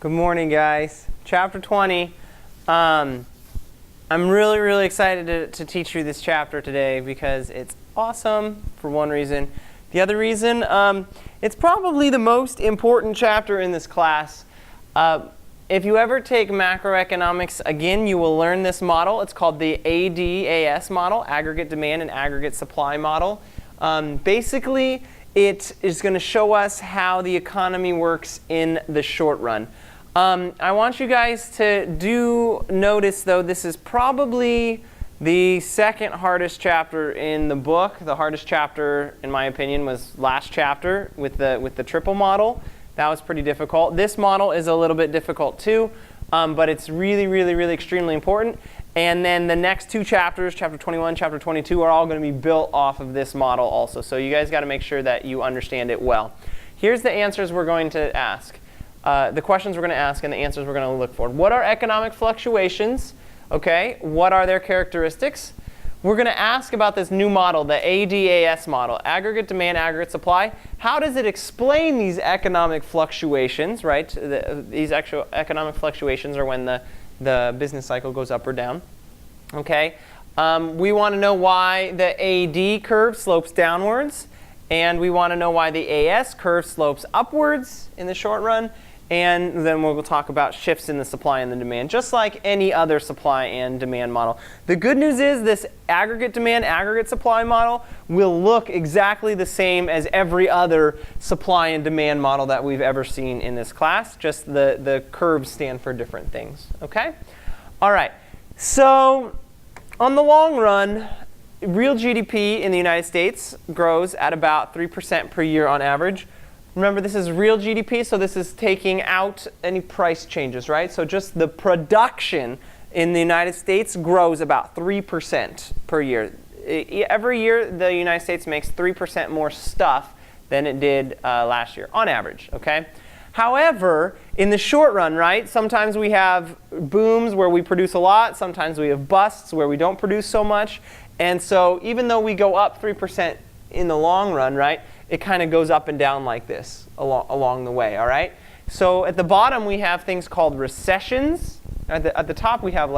Good morning, guys. Chapter 20. I'm really excited to teach you this chapter today because it's awesome for one reason. The other reason, it's probably the most important chapter in this class. If you ever take macroeconomics again, you will learn this model. It's called the ADAS model, Aggregate-Demand and Aggregate-Supply model. Basically, it is going to show us how the economy works in the short run. I want you guys to notice, though, this is probably the second hardest chapter in the book. The hardest chapter, in my opinion, was last chapter with the triple model. That was pretty difficult. This model is a little bit difficult too, but it's really extremely important. And then the next two chapters, chapter 21, chapter 22, are all going to be built off of this model also. So you guys got to make sure that you understand it well. Here's the answers we're going to ask. The questions we're going to ask and the answers we're going to look for. What are economic fluctuations? Okay, what are their characteristics? We're going to ask about this new model, the ADAS model, Aggregate-Demand, Aggregate-Supply. How does it explain these economic fluctuations, right? These actual economic fluctuations are when the business cycle goes up or down. Okay, we want to know why the AD curve slopes downwards, and we want to know why the AS curve slopes upwards in the short run. And then we'll talk about shifts in the supply and the demand, just like any other supply and demand model. The good news is this aggregate demand, aggregate supply model will look exactly the same as every other supply and demand model that we've ever seen in this class. Just the curves stand for different things. Okay? All right. So on the long run, real GDP in the United States grows at about 3% per year on average. Remember, this is real GDP, so this is taking out any price changes, right? So just the production in the United States grows about 3% per year. Every year, the United States makes 3% more stuff than it did last year, on average, okay? However, in the short run, right, sometimes we have booms where we produce a lot. Sometimes we have busts where we don't produce so much. And so even though we go up 3% in the long run, right, it kind of goes up and down like this along the way, all right? So at the bottom, we have things called recessions. At the top, we have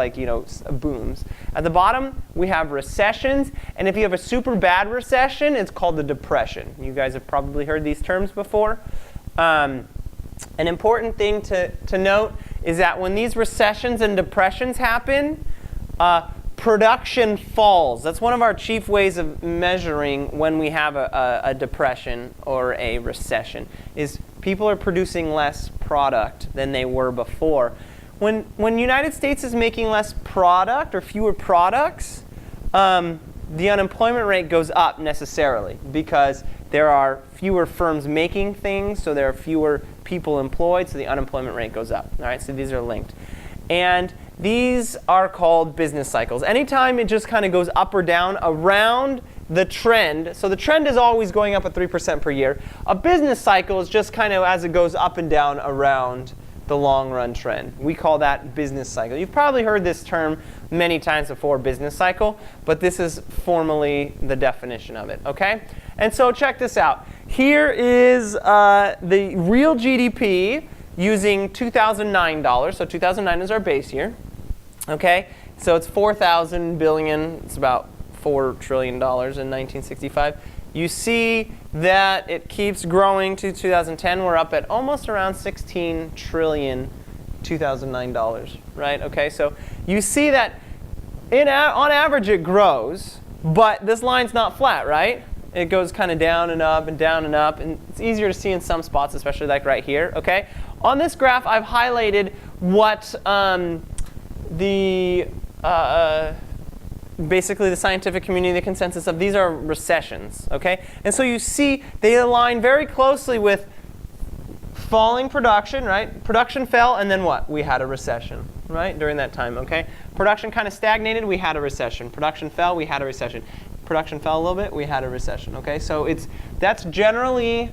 booms. At the bottom, we have recessions. And if you have a super bad recession, it's called the depression. You guys have probably heard these terms before. An important thing to note is that when these recessions and depressions happen, production falls. That's one of our chief ways of measuring when we have a depression or a recession, is people are producing less product than they were before. When the United States is making less product or fewer products, the unemployment rate goes up necessarily because there are fewer firms making things, so there are fewer people employed, so the unemployment rate goes up. All right, so these are linked. And these are called business cycles. Anytime it just kind of goes up or down around the trend, so the trend is always going up at 3% per year. A business cycle is just kind of as it goes up and down around the long run trend. We call that business cycle. You've probably heard this term many times before, business cycle, but this is formally the definition of it, okay? And so check this out. Here is the real GDP using $2009. So 2009 is our base year. Okay, so it's 4,000 billion. It's about $4 trillion in 1965. You see that it keeps growing to 2010. We're up at almost around 16 trillion $2009, right? Okay, so you see that on average it grows, but this line's not flat, right? It goes kind of down and up and down and up, and it's easier to see in some spots, especially like right here, okay? On this graph, I've highlighted what basically the scientific community, the consensus of these are recessions, okay? And so you see they align very closely with falling production, right? Production fell, and then what? We had a recession, right? During that time, okay? Production kind of stagnated, we had a recession. Production fell, we had a recession. Production fell a little bit, we had a recession, okay? So that's generally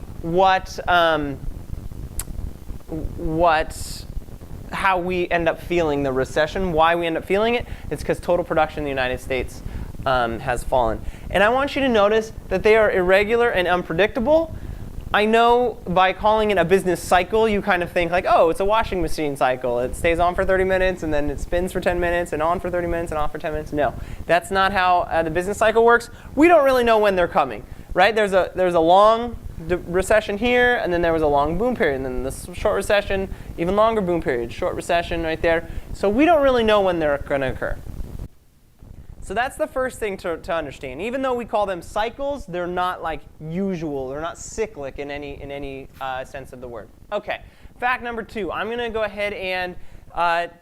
how we end up feeling the recession. Why we end up feeling it? It's because total production in the United States has fallen. And I want you to notice that they are irregular and unpredictable. I know by calling it a business cycle, you kind of think like, oh, it's a washing machine cycle. It stays on for 30 minutes, and then it spins for 10 minutes, and on for 30 minutes, and off for 10 minutes. No, that's not how the business cycle works. We don't really know when they're coming, right? There's a long recession here, and then there was a long boom period, and then this short recession, even longer boom period, short recession right there. So we don't really know when they're going to occur. So that's the first thing to understand. Even though we call them cycles, they're not like usual. They're not cyclic in any sense of the word. OK, fact number 2. I'm going to go ahead and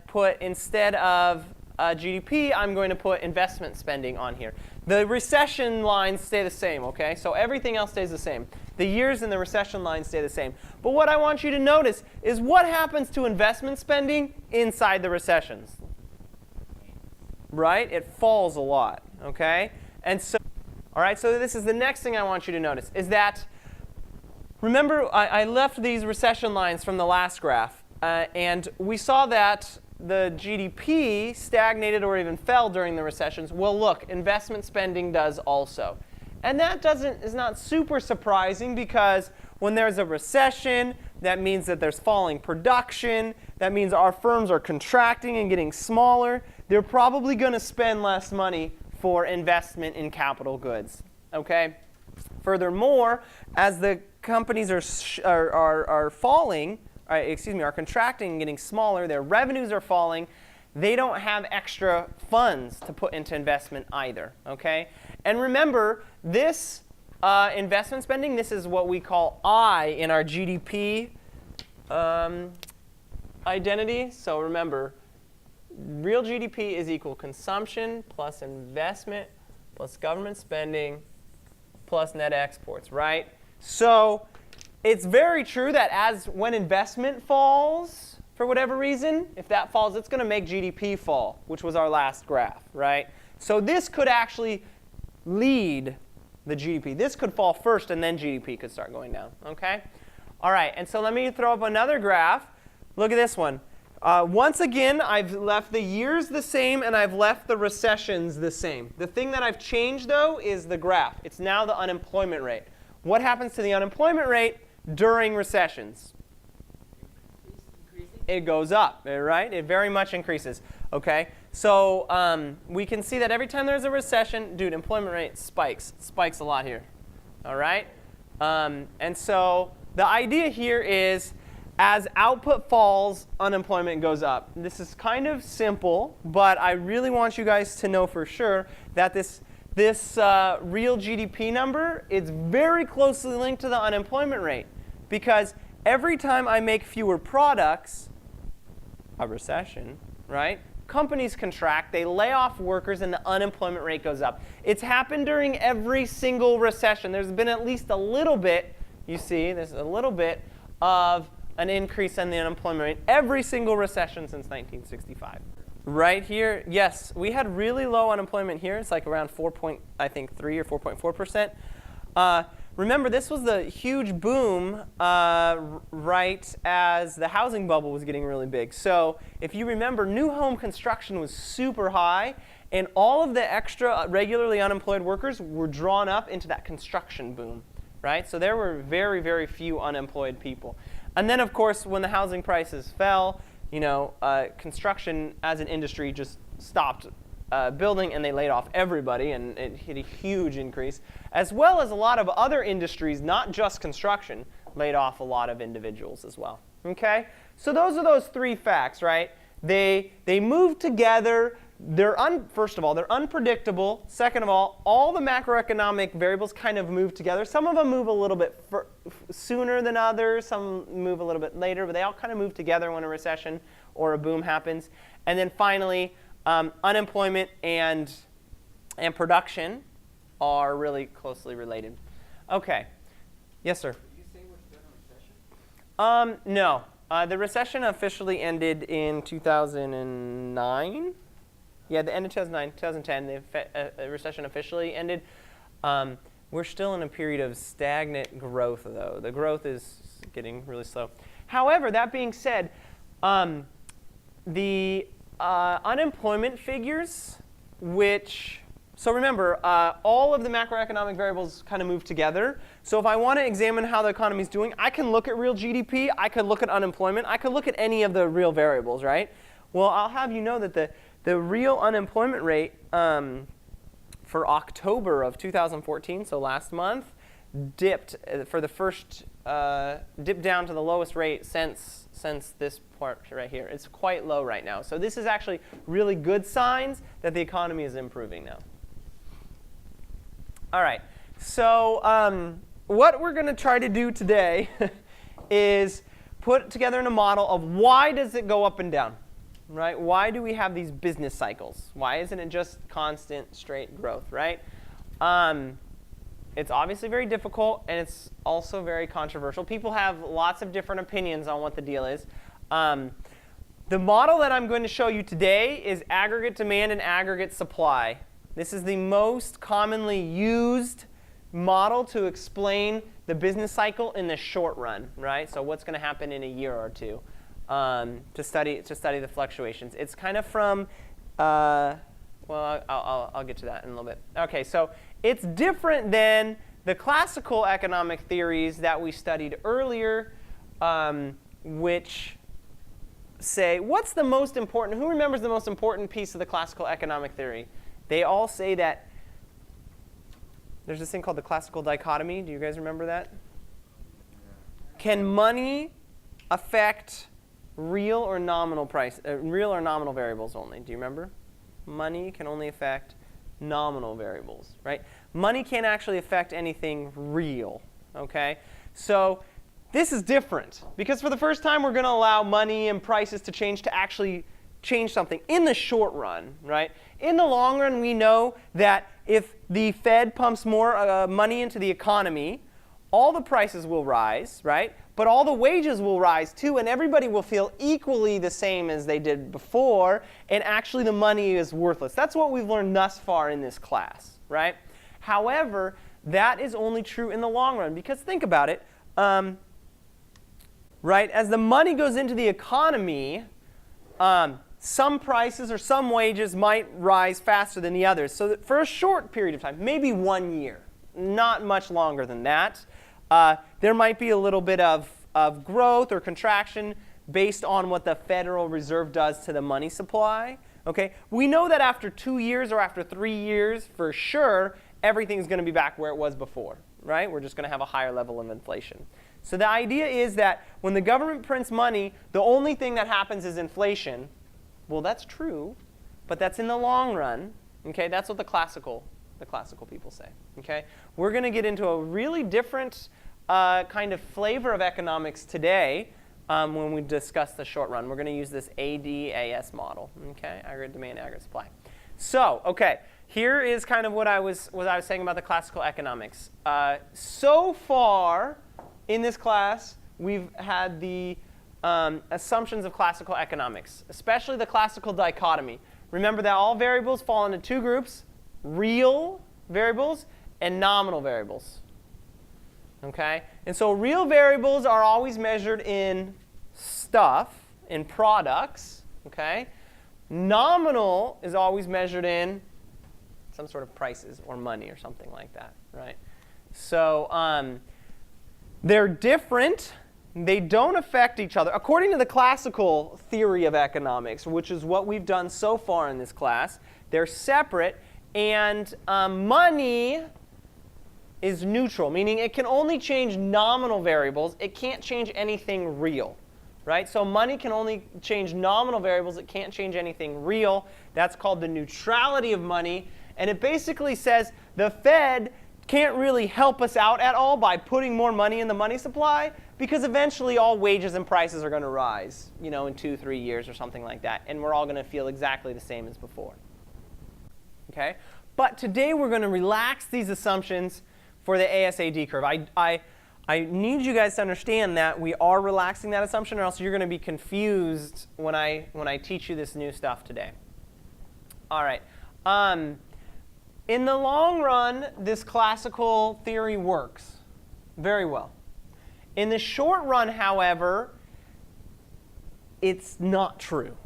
put, instead of GDP, I'm going to put investment spending on here. The recession lines stay the same, OK? So everything else stays the same. The years in the recession lines stay the same. But what I want you to notice is what happens to investment spending inside the recessions. Right? It falls a lot, OK? And so, all right, so this is the next thing I want you to notice, is that, remember, I left these recession lines from the last graph. And we saw that the GDP stagnated or even fell during the recessions. Well, look, investment spending does also. And that is not super surprising, because when there's a recession, that means that there's falling production. That means our firms are contracting and getting smaller. They're probably going to spend less money for investment in capital goods. Okay? Furthermore, as the companies are falling, are contracting and getting smaller, their revenues are falling, they don't have extra funds to put into investment either. Okay? And remember, this investment spending, this is what we call I in our GDP identity. So remember, real GDP is equal consumption plus investment plus government spending plus net exports, right? So it's very true that when investment falls, for whatever reason, if that falls, it's going to make GDP fall, which was our last graph, right? So this could actually lead the GDP. This could fall first, and then GDP could start going down, OK? All right, and so let me throw up another graph. Look at this one. Once again, I've left the years the same, and I've left the recessions the same. The thing that I've changed, though, is the graph. It's now the unemployment rate. What happens to the unemployment rate during recessions? It goes up, right? It very much increases. OK? So we can see that every time there's a recession, dude, employment rate spikes. It spikes a lot here. All right? And so the idea here is, as output falls, unemployment goes up. This is kind of simple, but I really want you guys to know for sure that this real GDP number is very closely linked to the unemployment rate. Because every time I make fewer products, a recession, right? Companies contract, they lay off workers, and the unemployment rate goes up. It's happened during every single recession. There's been at least a little bit, you see, there's a little bit of an increase in the unemployment rate every single recession since 1965. Right here, yes, we had really low unemployment here. It's like around 3 or 4.4%. Remember, this was the huge boom right as the housing bubble was getting really big. So if you remember, new home construction was super high, and all of the extra regularly unemployed workers were drawn up into that construction boom, right? So there were very, very few unemployed people. And then, of course, when the housing prices fell, construction as an industry just stopped building, and they laid off everybody, and it hit a huge increase, as well as a lot of other industries, not just construction, laid off a lot of individuals as well. Okay? So those are those 3 facts, right? They move together. First of all, they're unpredictable. Second of all the macroeconomic variables kind of move together. Some of them move a little bit sooner than others. Some move a little bit later, but they all kind of move together when a recession or a boom happens. And then finally, unemployment and production are really closely related. OK. Yes, sir? Did you say we're still in a recession? No. The recession officially ended in 2009. Yeah, the end of 2009, 2010, the recession officially ended. We're still in a period of stagnant growth, though. The growth is getting really slow. However, that being said, the unemployment figures, so remember, all of the macroeconomic variables kind of move together. So if I want to examine how the economy is doing, I can look at real GDP, I could look at unemployment, I could look at any of the real variables, right? Well, I'll have you know that the real unemployment rate for October of 2014, so last month, dipped for the first dipped down to the lowest rate since this part right here. It's quite low right now. So this is actually really good signs that the economy is improving now. All right. So what we're going to try to do today is put together in a model of why does it go up and down, right? Why do we have these business cycles? Why isn't it just constant straight growth, right? It's obviously very difficult, and it's also very controversial. People have lots of different opinions on what the deal is. The model that I'm going to show you today is Aggregate-Demand and Aggregate-Supply. This is the most commonly used model to explain the business cycle in the short run, right? So what's going to happen in a year or two to study the fluctuations. It's kind of from, well, I'll get to that in a little bit. OK, so it's different than the classical economic theories that we studied earlier, which say, what's the most important? Who remembers the most important piece of the classical economic theory? They all say that there's this thing called the classical dichotomy. Do you guys remember that? Can money affect real or nominal variables only? Do you remember? Money can only affect nominal variables, right? Money can't actually affect anything real, okay? So this is different because for the first time we're going to allow money and prices to actually change something in the short run, right? In the long run, we know that if the Fed pumps more money into the economy, all the prices will rise, right? But all the wages will rise too, and everybody will feel equally the same as they did before, and actually the money is worthless. That's what we've learned thus far in this class, right? However, that is only true in the long run, because think about it, right? As the money goes into the economy, some prices or some wages might rise faster than the others. So that for a short period of time, maybe 1 year, not much longer than that, there might be a little bit of growth or contraction based on what the Federal Reserve does to the money supply. Okay? We know that after 2 years or after 3 years, for sure, everything's going to be back where it was before. Right? We're just going to have a higher level of inflation. So the idea is that when the government prints money, the only thing that happens is inflation. Well, that's true, but that's in the long run. Okay? That's what the classical people say. Okay? We're going to get into a really different kind of flavor of economics today when we discuss the short run. We're going to use this ADAS model. Okay? Aggregate-Demand, Aggregate-Supply. So, okay, here is kind of what I was saying about the classical economics. So far in this class, we've had the assumptions of classical economics, especially the classical dichotomy. Remember that all variables fall into two groups: real variables and nominal variables. Okay? And so real variables are always measured in stuff, in products. Okay? Nominal is always measured in some sort of prices or money or something like that. Right? So they're different. They don't affect each other. According to the classical theory of economics, which is what we've done so far in this class, they're separate. And money is neutral, meaning it can only change nominal variables. It can't change anything real. Right? So money can only change nominal variables. It can't change anything real. That's called the neutrality of money. And it basically says the Fed can't really help us out at all by putting more money in the money supply, because eventually all wages and prices are going to rise, in 2-3 years or something like that. And we're all going to feel exactly the same as before. Okay? But today we're going to relax these assumptions for the ASAD curve. I need you guys to understand that we are relaxing that assumption, or else you're going to be confused when I teach you this new stuff today. All right. In the long run, this classical theory works very well. In the short run, however, it's not true.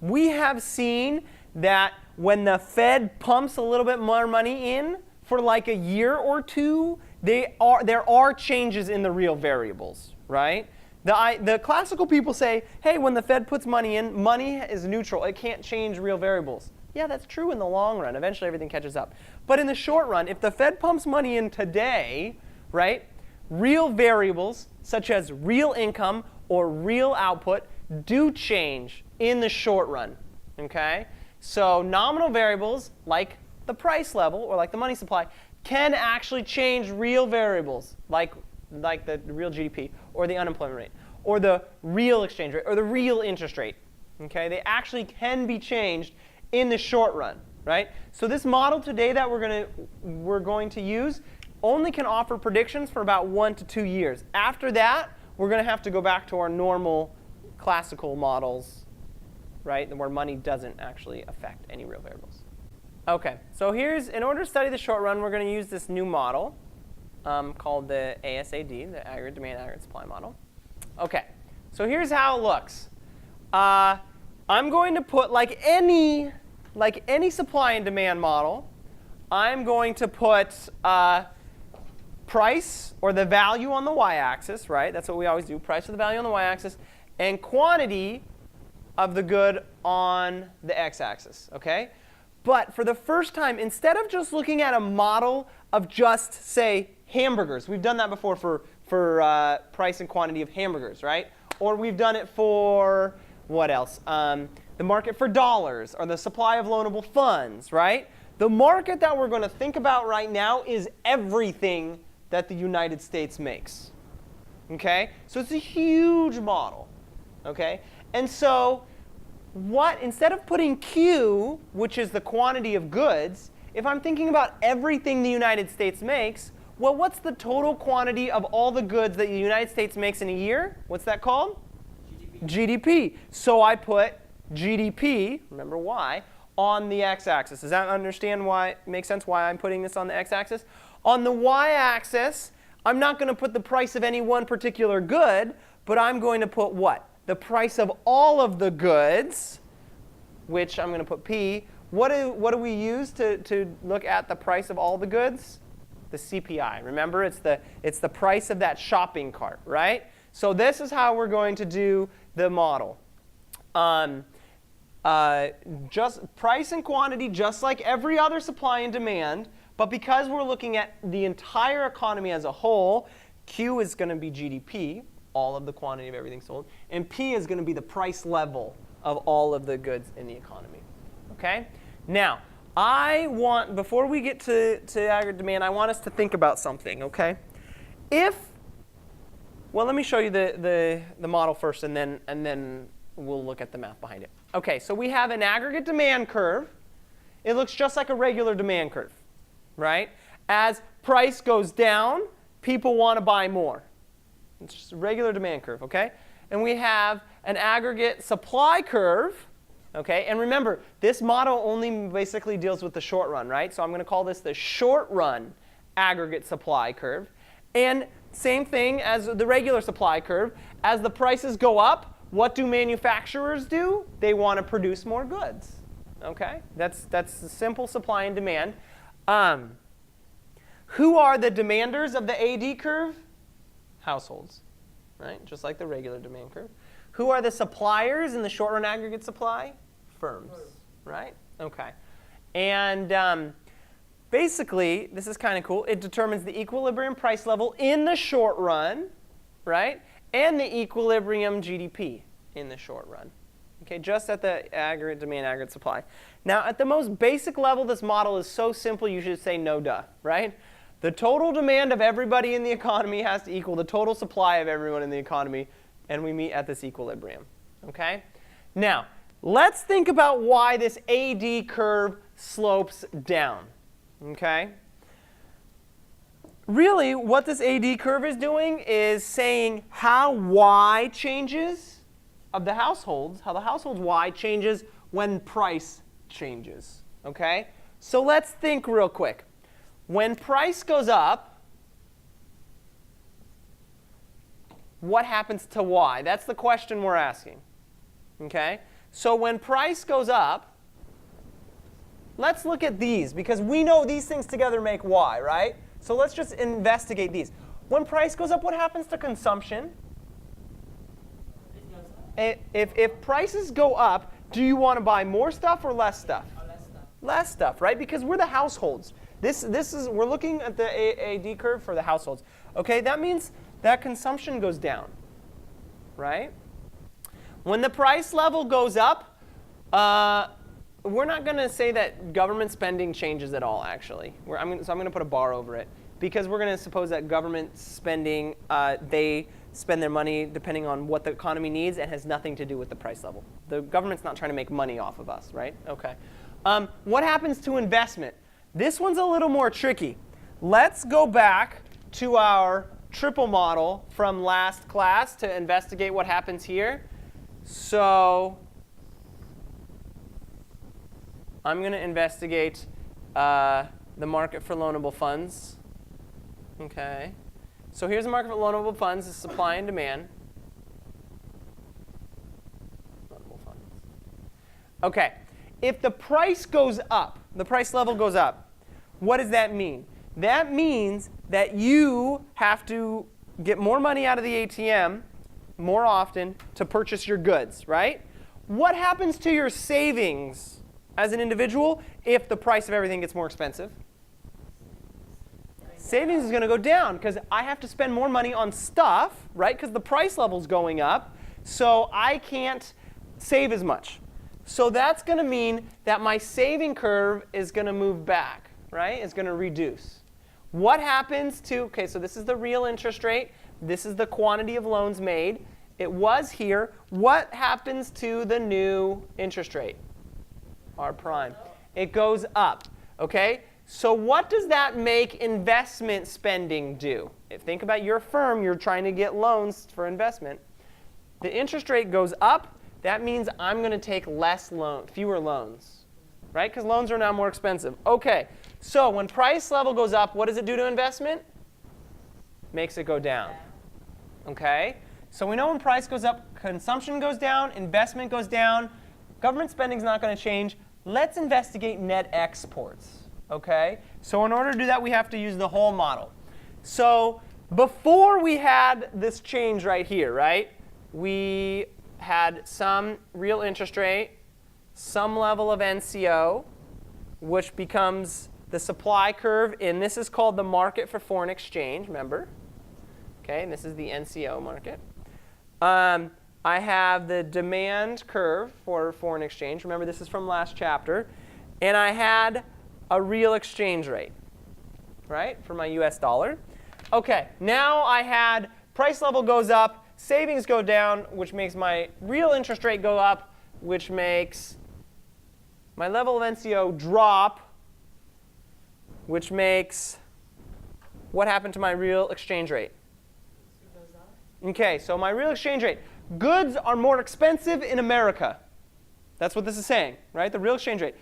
We have seen that when the Fed pumps a little bit more money in for like a year or two, there are changes in the real variables, right? The classical people say, hey, when the Fed puts money in, money is neutral. It can't change real variables. Yeah, that's true in the long run. Eventually, everything catches up. But in the short run, if the Fed pumps money in today, right, real variables such as real income or real output do change in the short run, okay? So nominal variables like the price level or like the money supply can actually change real variables like the real GDP or the unemployment rate or the real exchange rate or the real interest rate, okay? They actually can be changed in the short run, right? So this model today that we're going to use only can offer predictions for about 1 to 2 years. After that, we're going to have to go back to our normal classical models, right, where money doesn't actually affect any real variables. OK, so in order to study the short run, we're going to use this new model called the ASAD, the Aggregate-Demand, Aggregate-Supply model. OK, so here's how it looks. I'm going to put, like any supply and demand model, I'm going to put price or the value on the y-axis, right? That's what we always do, price or the value on the y-axis, and quantity of the good on the x-axis, okay? But for the first time, instead of just looking at a model of just, say, hamburgers, we've done that before for price and quantity of hamburgers, right? Or we've done it for, what else? The market for dollars or the supply of loanable funds, right? The market that we're going to think about right now is everything that the United States makes, okay? So it's a huge model, okay? And so instead of putting Q, which is the quantity of goods, if I'm thinking about everything the United States makes, well, what's the total quantity of all the goods that the United States makes in a year? What's that called? GDP. So I put GDP, remember Y, on the x-axis. Does that make sense why I'm putting this on the x-axis? On the y-axis, I'm not going to put the price of any one particular good, but I'm going to put what? The price of all of the goods, which I'm going to put P. What do we use to look at the price of all the goods? The CPI. Remember, it's the price of that shopping cart, right? So this is how we're going to do the model. Just price and quantity, just like every other supply and demand. But because we're looking at the entire economy as a whole, Q is going to be GDP, all of the quantity of everything sold. And P is going to be the price level of all of the goods in the economy. OK? Now, before we get to aggregate demand, I want us to think about something. OK? Well, let me show you the model first, and then we'll look at the math behind it. OK, so we have an aggregate demand curve. It looks just like a regular demand curve, right? As price goes down, people want to buy more. It's just a regular demand curve, OK? And we have an aggregate supply curve, OK? And remember, this model only basically deals with the short run, right? So I'm going to call this the short run aggregate supply curve. And same thing as the regular supply curve. As the prices go up, what do manufacturers do? They want to produce more goods. Okay? That's the simple supply and demand. Who are the demanders of the AD curve? Households, right? Just like the regular demand curve. Who are the suppliers in the short run aggregate supply? Firms, right? Okay. And basically, this is kind of cool. It determines the equilibrium price level in the short run, right? And the equilibrium GDP in the short run. Okay, just at the aggregate demand, aggregate supply. Now, at the most basic level, this model is so simple you should say no duh, right? The total demand of everybody in the economy has to equal the total supply of everyone in the economy, and we meet at this equilibrium. Okay? Now, let's think about why this AD curve slopes down. Okay? Really, what this AD curve is doing is saying how Y changes of the households, how the household's Y changes when price changes. Okay? So let's think real quick. When price goes up, what happens to Y? That's the question we're asking. Okay? So when price goes up, let's look at these, because we know these things together make Y, right? So let's just investigate these. When price goes up, what happens to consumption? If prices go up, do you want to buy more stuff or less stuff? Less stuff. Less stuff, right? Because we're the households. We're looking at the AAD curve for the households. Okay, that means that consumption goes down, right? When the price level goes up, we're not going to say that government spending changes at all, actually. So I'm going to put a bar over it. Because we're going to suppose that government spending, they spend their money depending on what the economy needs and has nothing to do with the price level. The government's not trying to make money off of us, right? OK. What happens to investment? This one's a little more tricky. Let's go back to our triple model from last class to investigate what happens here. So I'm going to investigate the market for loanable funds. OK. So here's the market for loanable funds, the supply and demand. Loanable funds. OK. If the price goes up, the price level goes up, what does that mean? That means that you have to get more money out of the ATM more often to purchase your goods, right? What happens to your savings as an individual if the price of everything gets more expensive? Savings is going to go down because I have to spend more money on stuff, right? Because the price level's going up, so I can't save as much. So that's going to mean that my saving curve is going to move back, right? It's going to reduce. What happens to, OK, so this is the real interest rate. This is the quantity of loans made. It was here. What happens to the new interest rate? R prime. It goes up, OK? So what does that make investment spending do? Think about your firm. You're trying to get loans for investment. The interest rate goes up. That means I'm going to take fewer loans, right? Because loans are now more expensive. OK, so when price level goes up, what does it do to investment? Makes it go down. OK, so we know when price goes up, consumption goes down, investment goes down. Government spending is not going to change. Let's investigate net exports. OK, so in order to do that, we have to use the whole model. So before we had this change right here, right, we had some real interest rate, some level of NCO, which becomes the supply curve. And this is called the market for foreign exchange, remember? OK, and this is the NCO market. I have the demand curve for foreign exchange. Remember, this is from last chapter. And I had a real exchange rate, right, for my US dollar. OK, now I had price level goes up, savings go down, which makes my real interest rate go up, which makes my level of NCO drop, which makes what happened to my real exchange rate? It goes up. OK, so my real exchange rate. Goods are more expensive in America. That's what this is saying, right? The real exchange rate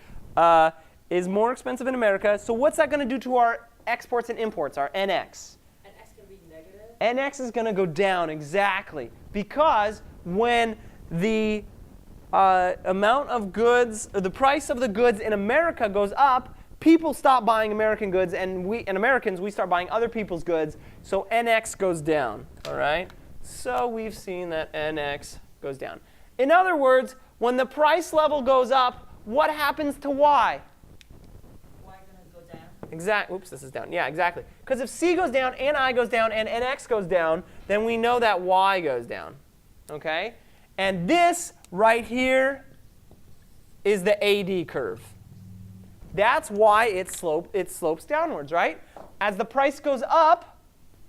is more expensive in America. So what's that going to do to our exports and imports, our NX? NX can be negative. NX is going to go down, exactly. Because when the amount of goods, or the price of the goods in America goes up, people stop buying American goods, and Americans, we start buying other people's goods. So NX goes down, all right? So we've seen that NX goes down. In other words, when the price level goes up, what happens to Y? Y going to go down. Oops, this is down. Yeah, exactly. Because if C goes down and I goes down and NX goes down, then we know that Y goes down. OK? And this right here is the AD curve. That's why it slopes downwards, right? As the price goes up,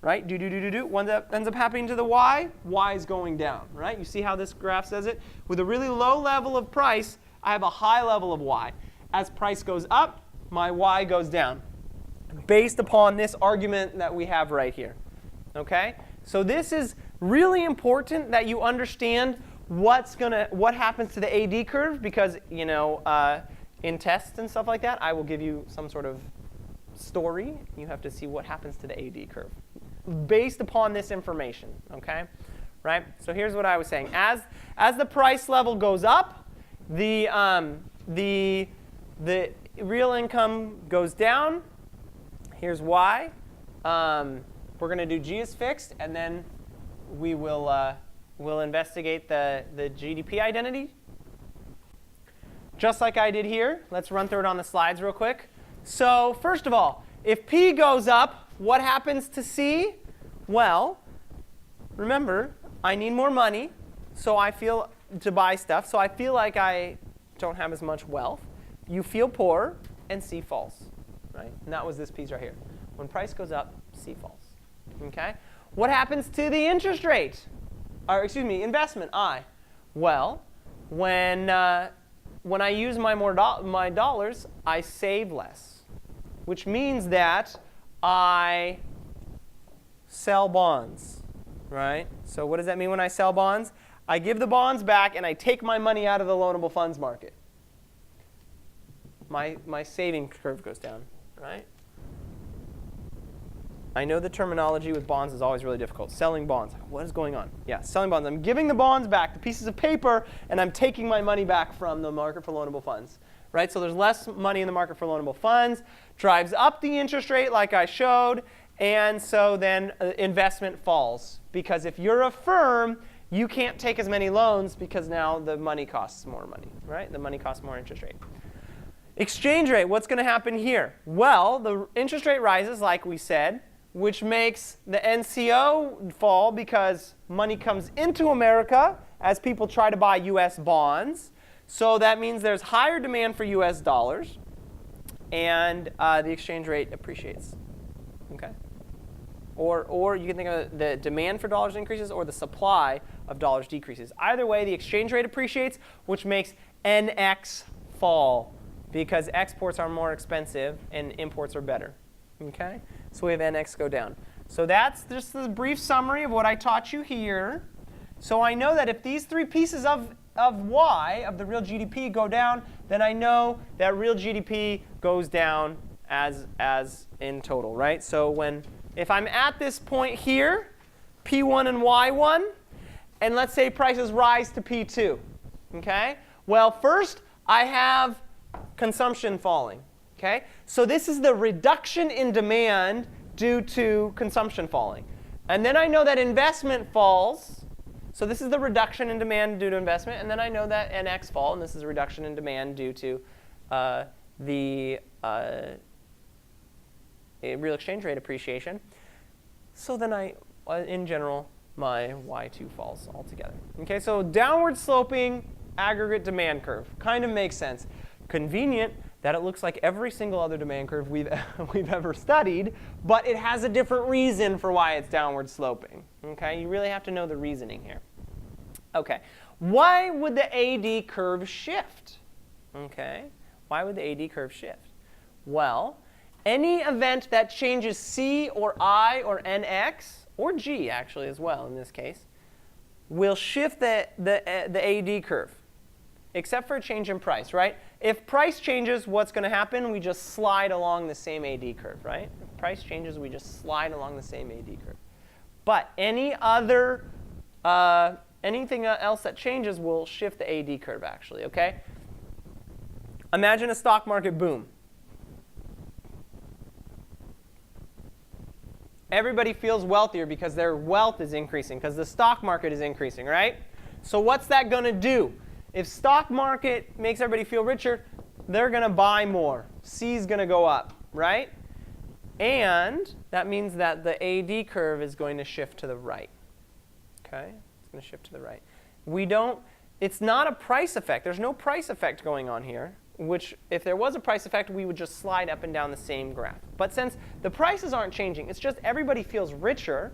right, what ends up happening to the Y? Y is going down, right? You see how this graph says it? With a really low level of price, I have a high level of Y. As price goes up, my Y goes down, based upon this argument that we have right here. OK? So this is really important that you understand what happens to the AD curve, because in tests and stuff like that, I will give you some sort of story. You have to see what happens to the AD curve based upon this information. OK? Right? So here's what I was saying. As the price level goes up, the real income goes down. Here's Y. we're going to do G is fixed, and then we will we'll investigate the GDP identity. Just like I did here. Let's run through it on the slides real quick. So first of all, if P goes up, what happens to C? Well, remember, I need more money so I feel to buy stuff. So I feel like I don't have as much wealth. You feel poor, and C falls. Right? And that was this piece right here. When price goes up, C falls. Okay? What happens to the interest rate? Or excuse me, investment, I? Well, when I use my dollars, I save less, which means that I sell bonds, right? So what does that mean when I sell bonds? I give the bonds back, and I take my money out of the loanable funds market. My saving curve goes down, right? I know the terminology with bonds is always really difficult. Selling bonds. What is going on? Yeah, selling bonds. I'm giving the bonds back, the pieces of paper, and I'm taking my money back from the market for loanable funds. Right? So there's less money in the market for loanable funds, drives up the interest rate like I showed, and so then investment falls. Because if you're a firm, you can't take as many loans because now the money costs more money. Right? The money costs more interest rate. Exchange rate, what's going to happen here? Well, the interest rate rises, like we said, which makes the NCO fall because money comes into America as people try to buy US bonds. So that means there's higher demand for US dollars, and the exchange rate appreciates. Okay? Or you can think of the demand for dollars increases or the supply of dollars decreases. Either way, the exchange rate appreciates, which makes NX fall because exports are more expensive and imports are better. Okay? So we have NX go down. So that's just the brief summary of what I taught you here. So I know that if these three pieces of Y, of the real GDP, go down, then I know that real GDP goes down as in total, right? So if I'm at this point here, P1 and Y1, and let's say prices rise to P2, okay? Well, first I have consumption falling. Okay? So this is the reduction in demand due to consumption falling. And then I know that investment falls. So this is the reduction in demand due to investment. And then I know that NX fall, and this is a reduction in demand due to the real exchange rate appreciation. So then in general, my Y2 falls altogether. Okay, so downward sloping aggregate demand curve kind of makes sense. Convenient that it looks like every single other demand curve we've ever studied, but it has a different reason for why it's downward sloping. Okay, you really have to know the reasoning here. Okay, why would the AD curve shift? Okay, why would the AD curve shift? Well, any event that changes C or I or NX, or G actually as well in this case, will shift the AD curve. Except for a change in price, right? If price changes, what's going to happen? We just slide along the same AD curve, right? If price changes, we just slide along the same AD curve. But any other, anything else that changes will shift the AD curve, actually, okay? Imagine a stock market boom. Everybody feels wealthier because their wealth is increasing, because the stock market is increasing, right? So what's that going to do? If stock market makes everybody feel richer, they're going to buy more. C is going to go up, right? And that means that the AD curve is going to shift to the right. Okay? It's going to shift to the right. It's not a price effect. There's no price effect going on here, which if there was a price effect, we would just slide up and down the same graph. But since the prices aren't changing, it's just everybody feels richer,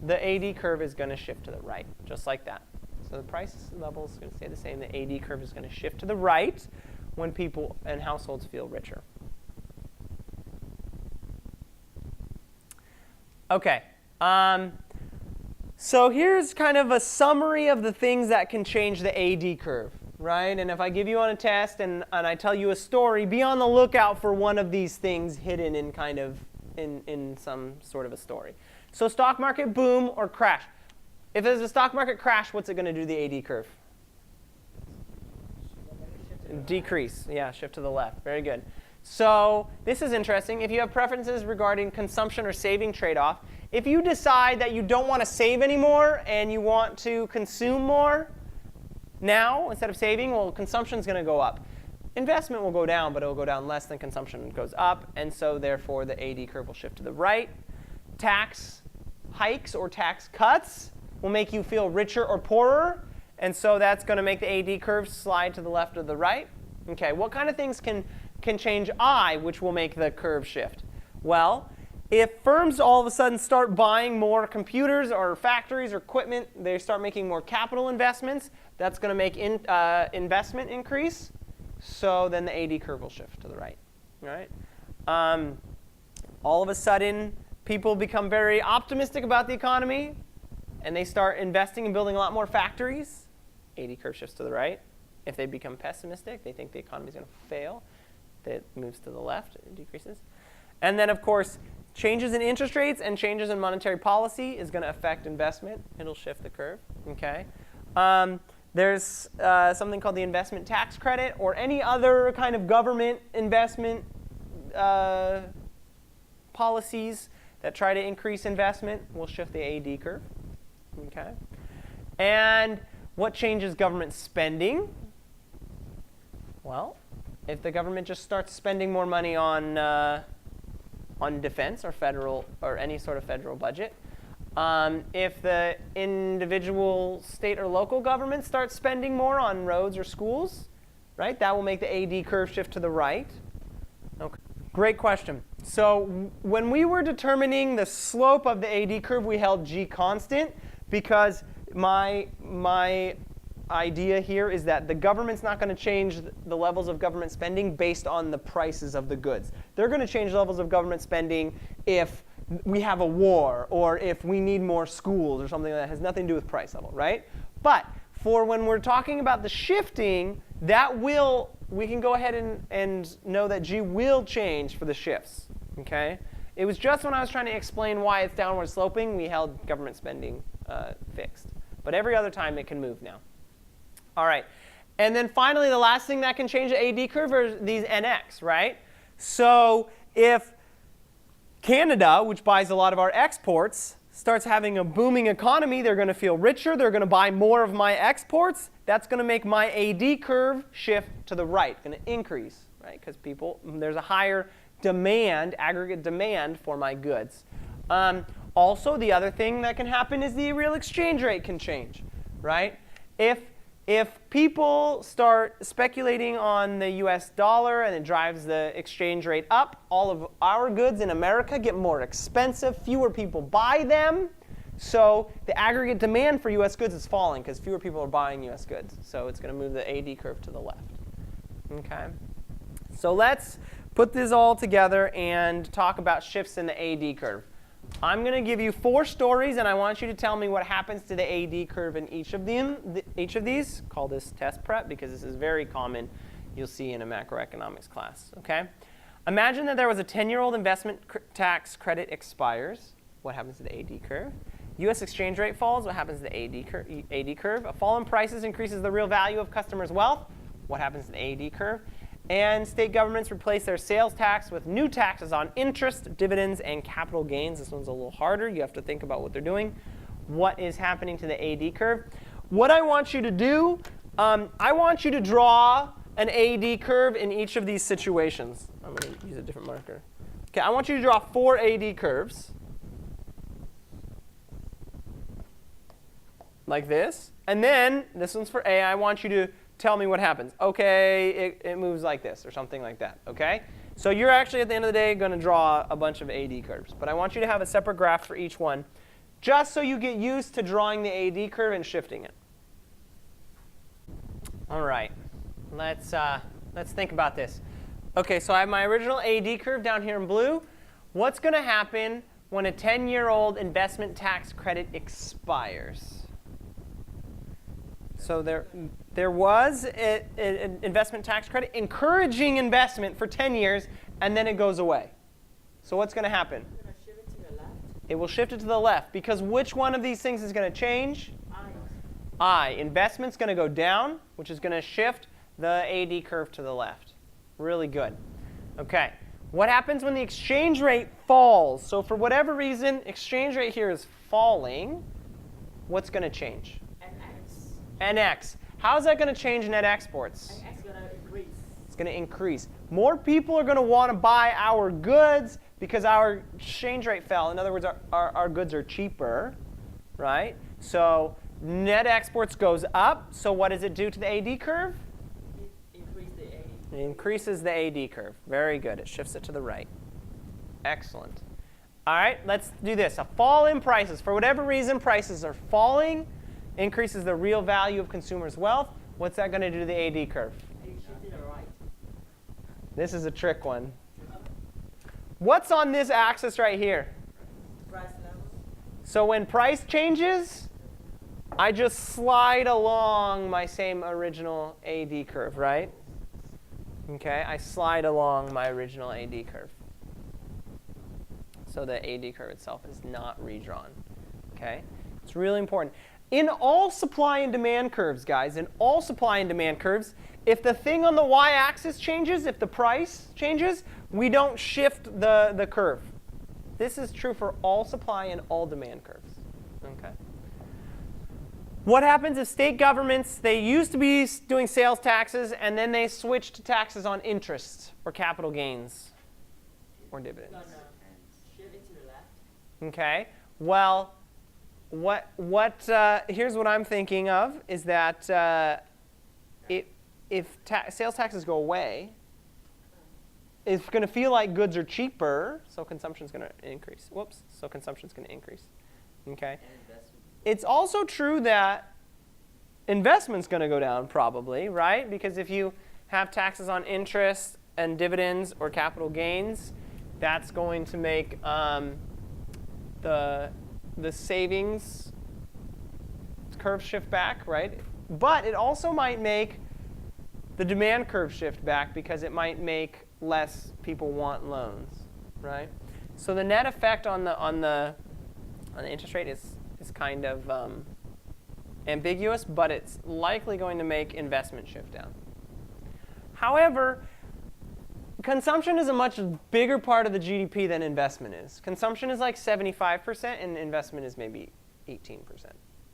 the AD curve is going to shift to the right, just like that. So the price level is going to stay the same. The AD curve is going to shift to the right when people and households feel richer. OK. So here's kind of a summary of the things that can change the AD curve, right? And if I give you on a test and I tell you a story, be on the lookout for one of these things hidden in kind of in some sort of a story. So stock market boom or crash. If there's a stock market crash, what's it going to do to the AD curve? Decrease. Yeah, shift to the left. Very good. So this is interesting. If you have preferences regarding consumption or saving trade-off, if you decide that you don't want to save anymore and you want to consume more now instead of saving, well, consumption is going to go up. Investment will go down, but it will go down less than consumption goes up. And so therefore, the AD curve will shift to the right. Tax hikes or tax cuts will make you feel richer or poorer. And so that's going to make the AD curve slide to the left or the right. OK, what kind of things can change I, which will make the curve shift? Well, if firms all of a sudden start buying more computers or factories or equipment, they start making more capital investments, that's going to make investment increase. So then the AD curve will shift to the right. All right? All of a sudden, people become very optimistic about the economy, and they start investing and building a lot more factories. AD curve shifts to the right. If they become pessimistic, they think the economy is going to fail, that moves to the left, it decreases. And then, of course, changes in interest rates and changes in monetary policy is going to affect investment. It'll shift the curve. Okay. There's something called the investment tax credit or any other kind of government investment policies that try to increase investment will shift the AD curve. Okay. And what changes government spending? Well, if the government just starts spending more money on defense or federal or any sort of federal budget, if the individual state or local government starts spending more on roads or schools, right, that will make the AD curve shift to the right. Okay. Great question. So when we were determining the slope of the AD curve, we held G constant because my idea here is that the government's not going to change the levels of government spending based on the prices of the goods. They're going to change levels of government spending if we have a war or if we need more schools or something that has nothing to do with price level, right? But for when we're talking about the shifting, we can go ahead and know that G will change for the shifts, okay? It was just when I was trying to explain why it's downward sloping, we held government spending fixed. But every other time it can move now. All right. And then finally, the last thing that can change the AD curve are these NX, right? So if Canada, which buys a lot of our exports, starts having a booming economy, they're going to feel richer. They're going to buy more of my exports. That's going to make my AD curve shift to the right, going to increase, right? Because there's a higher demand, aggregate demand for my goods. Also, the other thing that can happen is the real exchange rate can change, right? If people start speculating on the US dollar and it drives the exchange rate up, all of our goods in America get more expensive. Fewer people buy them. So the aggregate demand for US goods is falling because fewer people are buying US goods. So it's going to move the AD curve to the left. Okay. So let's put this all together and talk about shifts in the AD curve. I'm going to give you 4 stories, and I want you to tell me what happens to the AD curve in each of these. Call this test prep because this is very common. You'll see in a macroeconomics class. Okay? Imagine that there was a 10-year-old investment tax credit expires. What happens to the AD curve? U.S. exchange rate falls. What happens to the AD curve? A fall in prices increases the real value of customers' wealth. What happens to the AD curve? And state governments replace their sales tax with new taxes on interest, dividends, and capital gains. This one's a little harder. You have to think about what they're doing. What is happening to the AD curve? What I want you to do, I want you to draw an AD curve in each of these situations. I'm going to use a different marker. Okay, I want you to draw 4 AD curves. Like this. And then, this one's for A, I want you to tell me what happens. OK, it moves like this or something like that. OK? So you're actually, at the end of the day, going to draw a bunch of AD curves. But I want you to have a separate graph for each one, just so you get used to drawing the AD curve and shifting it. All right. Let's think about this. OK, so I have my original AD curve down here in blue. What's going to happen when a 10-year-old investment tax credit expires? So there was an investment tax credit encouraging investment for 10 years, and then it goes away. So what's going to happen? It's going to shift it to the left. It will shift it to the left, because which one of these things is going to change? I. Investment's going to go down, which is going to shift the AD curve to the left. Really good. Okay. What happens when the exchange rate falls? So for whatever reason, exchange rate here is falling. What's going to change? NX. NX. How is that going to change net exports? NX gonna increase. It's going to increase. More people are going to want to buy our goods because our exchange rate fell. In other words, our goods are cheaper, right? So net exports goes up. So what does it do to the AD curve? It increases the AD curve. Very good. It shifts it to the right. Excellent. All right, let's do this. A fall in prices. For whatever reason, prices are falling. Increases the real value of consumers' wealth. What's that going to do to the AD curve? Shift to the right. This is a trick one. What's on this axis right here? Price level. So when price changes, I just slide along my same original AD curve, right? Okay, I slide along my original AD curve. So the AD curve itself is not redrawn. Okay, it's really important. In all supply and demand curves, guys, in all supply and demand curves, if the thing on the y-axis changes, if the price changes, we don't shift the curve. This is true for all supply and all demand curves. Okay. What happens if state governments, they used to be doing sales taxes, and then they switched to taxes on interest or capital gains or dividends? Shift it to the left. Okay. Well, here's what I'm thinking of is that if sales taxes go away, it's going to feel like goods are cheaper, so consumption's going to increase. Whoops. So consumption's going to increase. Okay. It's also true that investment's going to go down probably, right? Because if you have taxes on interest and dividends or capital gains, that's going to make the savings curve shift back, right? But it also might make the demand curve shift back because it might make less people want loans, right? So the net effect on the interest rate is kind of ambiguous, but it's likely going to make investment shift down. However, consumption is a much bigger part of the GDP than investment is. Consumption is like 75%, and investment is maybe 18%.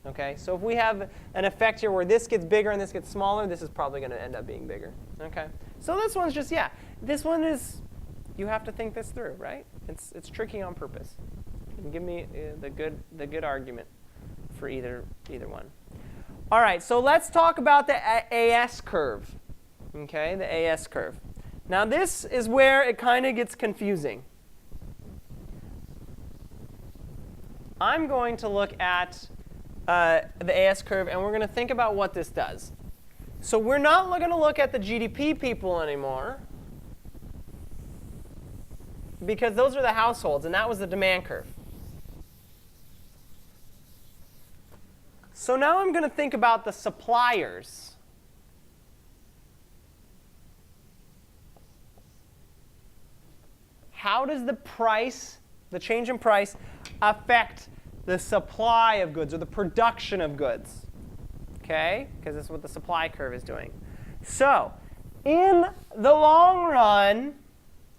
Okay, so if we have an effect here where this gets bigger and this gets smaller, this is probably going to end up being bigger. Okay, so this one's just, yeah, this one is, you have to think this through, right? It's tricky on purpose. And give me the good argument for either one. All right, so let's talk about the AS curve. Okay, the AS curve. Now this is where it kind of gets confusing. I'm going to look at the AS curve, and we're going to think about what this does. So we're not going to look at the GDP people anymore, because those are the households, and that was the demand curve. So now I'm going to think about the suppliers. How does the price, the change in price, affect the supply of goods or the production of goods? Okay, because this is what the supply curve is doing. So in the long run,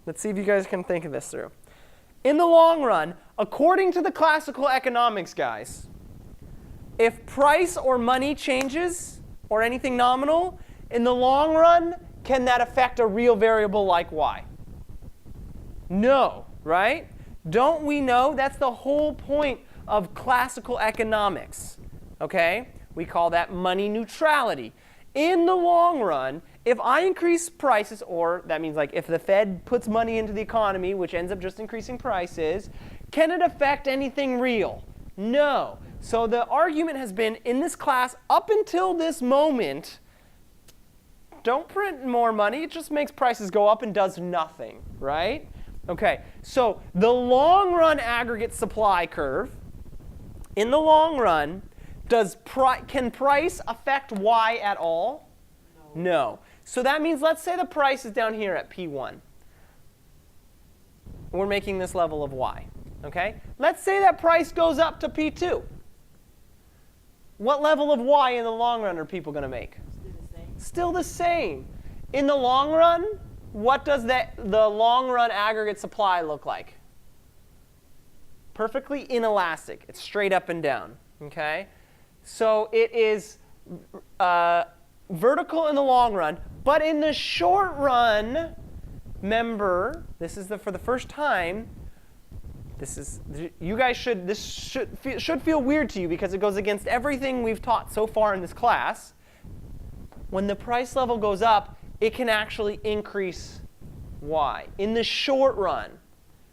let's see if you guys can think of this through. In the long run, according to the classical economics guys, if price or money changes or anything nominal, in the long run, can that affect a real variable like y? No, right? Don't we know? That's the whole point of classical economics. Okay? We call that money neutrality. In the long run, if I increase prices, or that means like if the Fed puts money into the economy, which ends up just increasing prices, can it affect anything real? No. So the argument has been in this class up until this moment, don't print more money. It just makes prices go up and does nothing, right? Okay, so the long run aggregate supply curve, in the long run, can price affect y at all? No. So that means let's say the price is down here at P1. We're making this level of y. Okay? Let's say that price goes up to P2. What level of y in the long run are people going to make? Still the same. Still the same. In the long run, what does the long run aggregate supply look like? Perfectly inelastic. It's straight up and down. Okay? So it is vertical in the long run, but in the short run, remember, this is for the first time. This should feel weird to you because it goes against everything we've taught so far in this class. When the price level goes up, it can actually increase y in the short run.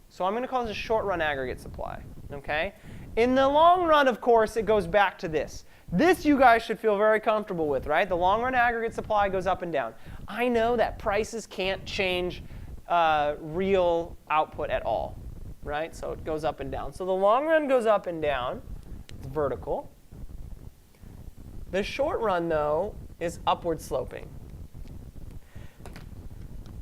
So I'm going to call this a short run aggregate supply. Okay? In the long run, of course, it goes back to this. This you guys should feel very comfortable with, right? The long run aggregate supply goes up and down. I know that prices can't change real output at all, right? So it goes up and down. So the long run goes up and down. It's vertical. The short run, though, is upward sloping.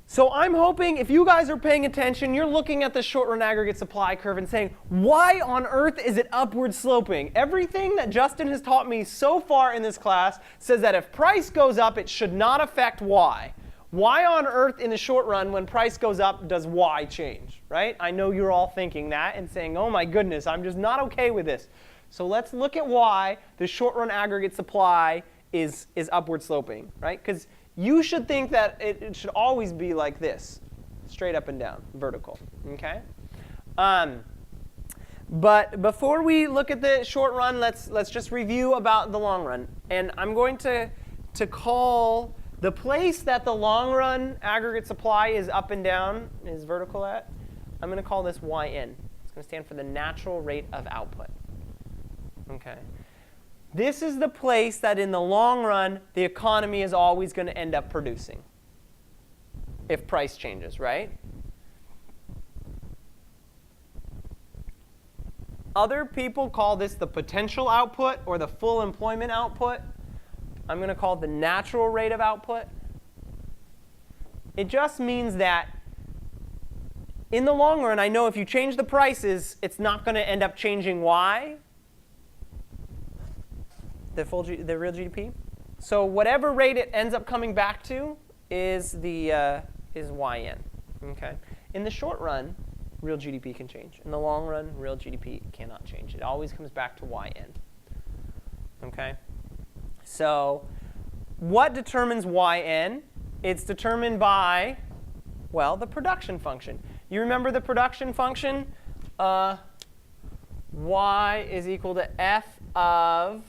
So I'm hoping if you guys are paying attention, you're looking at the short run aggregate supply curve and saying, why on earth is it upward sloping? Everything that Justin has taught me so far in this class says that if price goes up, it should not affect y. Why on earth in the short run, when price goes up, does y change? Right? I know you're all thinking that and saying, oh my goodness, I'm just not OK with this. So let's look at why the short run aggregate supply is upward sloping, right? Because you should think that it should always be like this, straight up and down, vertical. Okay? But before we look at the short run, let's just review about the long run. And I'm going to call the place that the long run aggregate supply is up and down, is vertical at, I'm going to call this yn. It's going to stand for the natural rate of output. Okay. This is the place that in the long run, the economy is always going to end up producing if price changes, right? Other people call this the potential output or the full employment output. I'm going to call it the natural rate of output. It just means that in the long run, I know if you change the prices, it's not going to end up changing y, the real GDP. So whatever rate it ends up coming back to is yn. Okay. In the short run, real GDP can change. In the long run, real GDP cannot change. It always comes back to yn. Okay. So what determines yn? It's determined by, well, the production function. You remember the production function? Y is equal to f of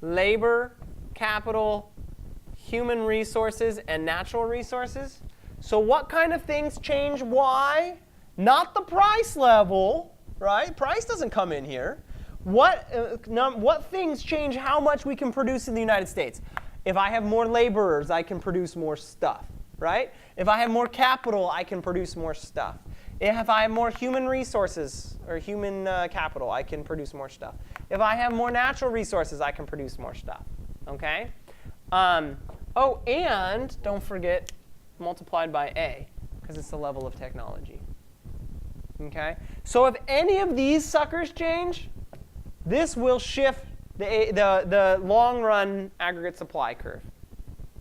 labor, capital, human resources, and natural resources. So what kind of things change y? Not the price level, right? Price doesn't come in here. What things change how much we can produce in the United States? If I have more laborers, I can produce more stuff, right? If I have more capital, I can produce more stuff. If I have more human resources or human capital, I can produce more stuff. If I have more natural resources, I can produce more stuff. Okay? Oh, and don't forget multiplied by A, because it's the level of technology. Okay? So if any of these suckers change, this will shift the long-run aggregate supply curve.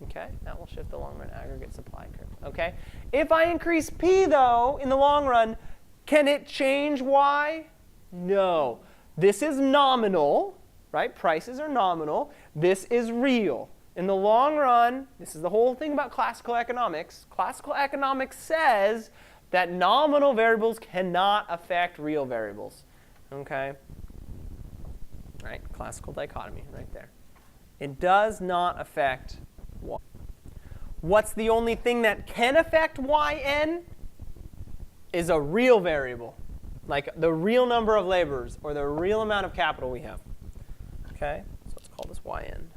Okay? That will shift the long-run aggregate supply curve. Okay? If I increase P, though, in the long run, can it change y? No. This is nominal, right? Prices are nominal. This is real. In the long run, this is the whole thing about classical economics. Classical economics says that nominal variables cannot affect real variables. Okay? Right? Classical dichotomy right there. It does not affect y. What's the only thing that can affect yn? Is a real variable, like the real number of laborers or the real amount of capital we have. Okay? So let's call this yn.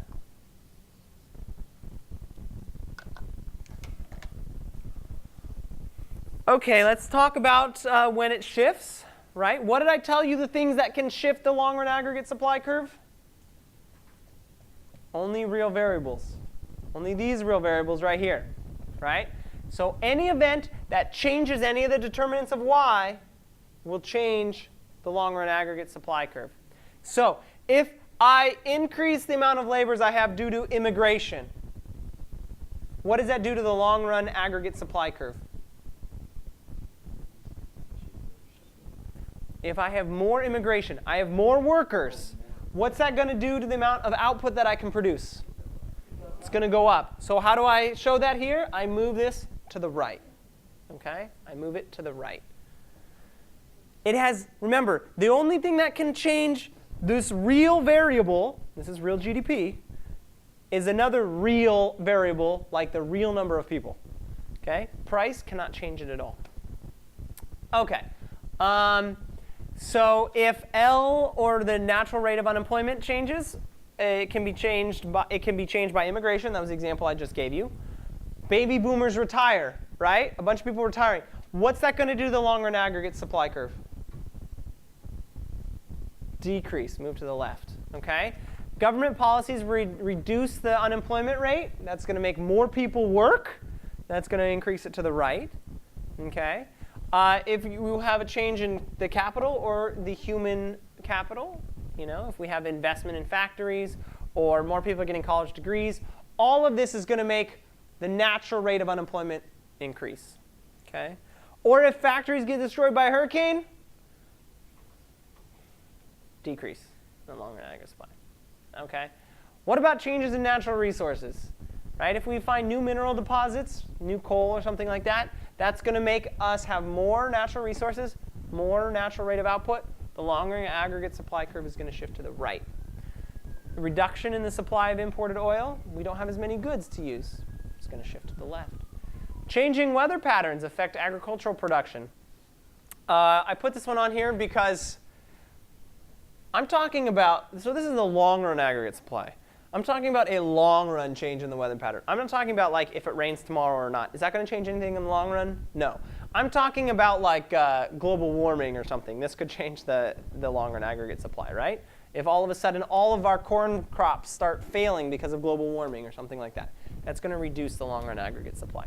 OK, let's talk about when it shifts. Right? What did I tell you the things that can shift the long-run aggregate supply curve? Only real variables. Only these real variables right here. Right? So any event that changes any of the determinants of y will change the long-run aggregate supply curve. So if I increase the amount of laborers I have due to immigration, What does that do to the long run aggregate supply curve? If I have more immigration, I have more workers, what's that going to do to the amount of output that I can produce? It's going to go up. So how do I show that here? I move this to the right. Okay? I move it to the right. It has, remember, the only thing that can change this real variable, this is real GDP, is another real variable like the real number of people. Okay? Price cannot change it at all. Okay. So if L, or the natural rate of unemployment, changes, it can be changed by immigration. That was the example I just gave you. Baby boomers retire, right? A bunch of people retiring. What's that going to do to the long-run aggregate supply curve? Decrease, move to the left. Okay? Government policies reduce the unemployment rate. That's going to make more people work. That's going to increase it to the right. Okay? If you have a change in the capital or the human capital, if we have investment in factories or more people getting college degrees, all of this is going to make the natural rate of unemployment increase. Okay? Or if factories get destroyed by a hurricane, decrease the long-run aggregate supply. Okay? What about changes in natural resources? Right? If we find new mineral deposits, new coal or something like that, that's going to make us have more natural resources, more natural rate of output. The long-run aggregate supply curve is going to shift to the right. The reduction in the supply of imported oil, we don't have as many goods to use. It's going to shift to the left. Changing weather patterns affect agricultural production. I put this one on here because I'm talking about, so this is the long-run aggregate supply. I'm talking about a long-run change in the weather pattern. I'm not talking about like if it rains tomorrow or not. Is that going to change anything in the long run? No. I'm talking about like global warming or something. This could change the long-run aggregate supply, right? If all of a sudden all of our corn crops start failing because of global warming or something like that, that's going to reduce the long-run aggregate supply.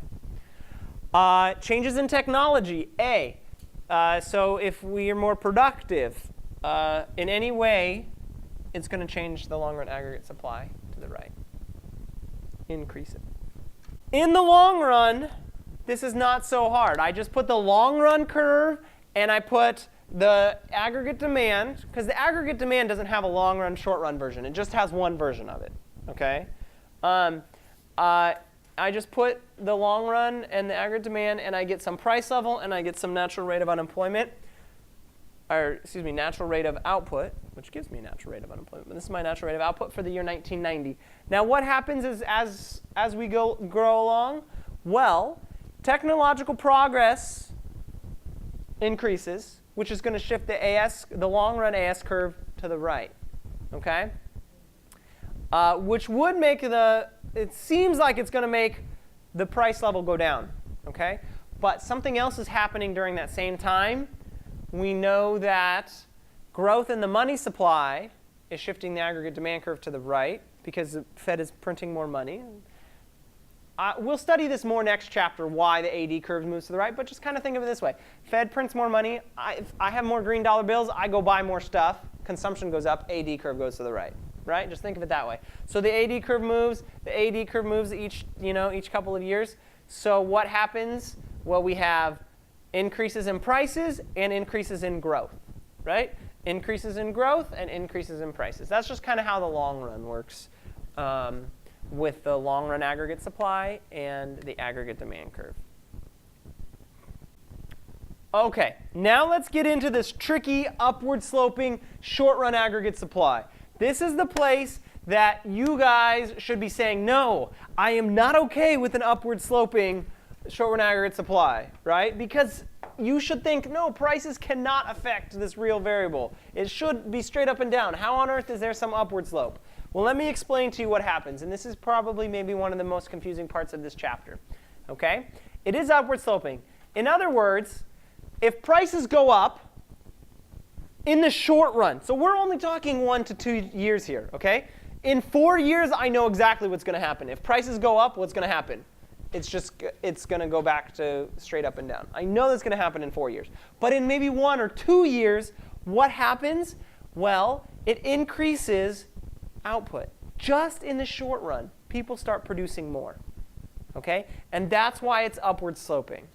Changes in technology, A. So if we are more productive in any way, it's going to change the long-run aggregate supply to the right. Increase it. In the long run, this is not so hard. I just put the long-run curve, and I put the aggregate demand, because the aggregate demand doesn't have a long-run, short-run version. It just has one version of it. Okay? I just put the long run and the aggregate demand, and I get some price level, and I get some natural rate of unemployment. Or, excuse me, natural rate of output, which gives me a natural rate of unemployment. But this is my natural rate of output for the year 1990. Now, what happens is as we grow along? Well, technological progress increases, which is going to shift the long-run AS curve to the right. Okay? Which would make it seems like it's going to make the price level go down. Okay? But something else is happening during that same time. We know that growth in the money supply is shifting the aggregate demand curve to the right because the Fed is printing more money. We'll study this more next chapter, why the AD curve moves to the right, but just kind of think of it this way. Fed prints more money. If I have more green dollar bills, I go buy more stuff. Consumption goes up. AD curve goes to the right. Right? Just think of it that way. So the AD curve moves. The AD curve moves each couple of years. So what happens? Well, we have increases in prices and increases in growth, right? Increases in growth and increases in prices. That's just kind of how the long run works with the long run aggregate supply and the aggregate demand curve. OK, now let's get into this tricky upward sloping short run aggregate supply. This is the place that you guys should be saying, no, I am not OK with an upward sloping short-run aggregate supply, right? Because you should think, no, prices cannot affect this real variable. It should be straight up and down. How on earth is there some upward slope? Well, let me explain to you what happens. And this is probably maybe one of the most confusing parts of this chapter. Okay? It is upward sloping. In other words, if prices go up in the short run, so we're only talking 1 to 2 years here, okay? In 4 years, I know exactly what's going to happen. If prices go up, what's going to happen? It's going to go back to straight up and down. I know that's going to happen in 4 years. But in maybe 1 or 2 years, what happens? Well, it increases output. Just in the short run, people start producing more. Okay? And that's why it's upward sloping.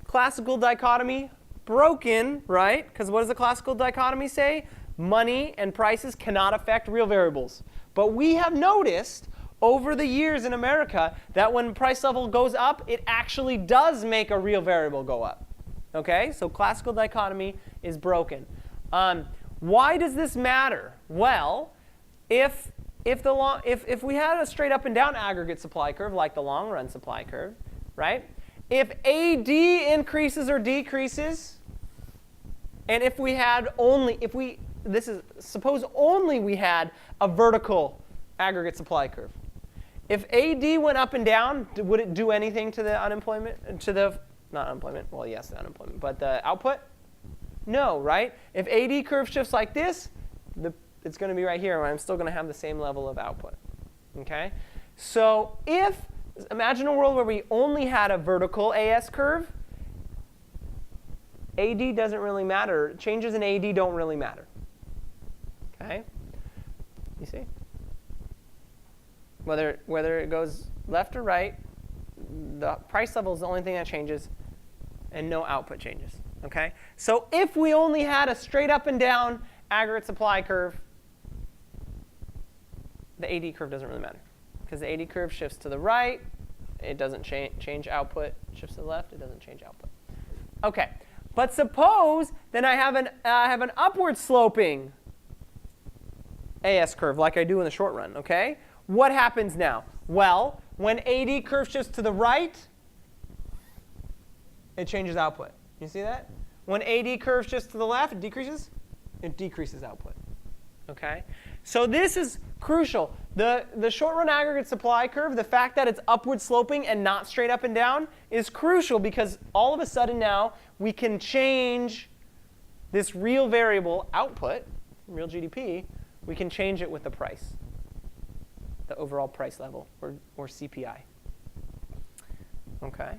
Classical dichotomy, broken, right? Because what does the classical dichotomy say? Money and prices cannot affect real variables. But we have noticed over the years in America that when price level goes up, it actually does make a real variable go up. Okay? So classical dichotomy is broken. Why does this matter? Well, if we had a straight up and down aggregate supply curve like the long run supply curve, right? If AD increases or decreases, and if we had only, suppose only we had a vertical aggregate supply curve. If AD went up and down, would it do anything to the unemployment, not unemployment, well, yes, the unemployment, but the output? No, right? If AD curve shifts like this, it's going to be right here, and I'm still going to have the same level of output. Okay? So imagine a world where we only had a vertical AS curve. AD doesn't really matter. Changes in AD don't really matter. Okay? You see? Whether it goes left or right, the price level is the only thing that changes, and no output changes. Okay? So if we only had a straight up and down aggregate supply curve, the AD curve doesn't really matter. Because the AD curve shifts to the right, it doesn't change output. Shifts to the left, it doesn't change output. OK. But suppose then I have an upward sloping AS curve like I do in the short run. OK? What happens now? Well, when AD curve shifts to the right, it changes output. You see that? When AD curve shifts to the left, it decreases output. Okay? So this is crucial. The short run aggregate supply curve, the fact that it's upward sloping and not straight up and down is crucial because all of a sudden now we can change this real variable output, real GDP, we can change it with the price, the overall price level, or CPI. Okay?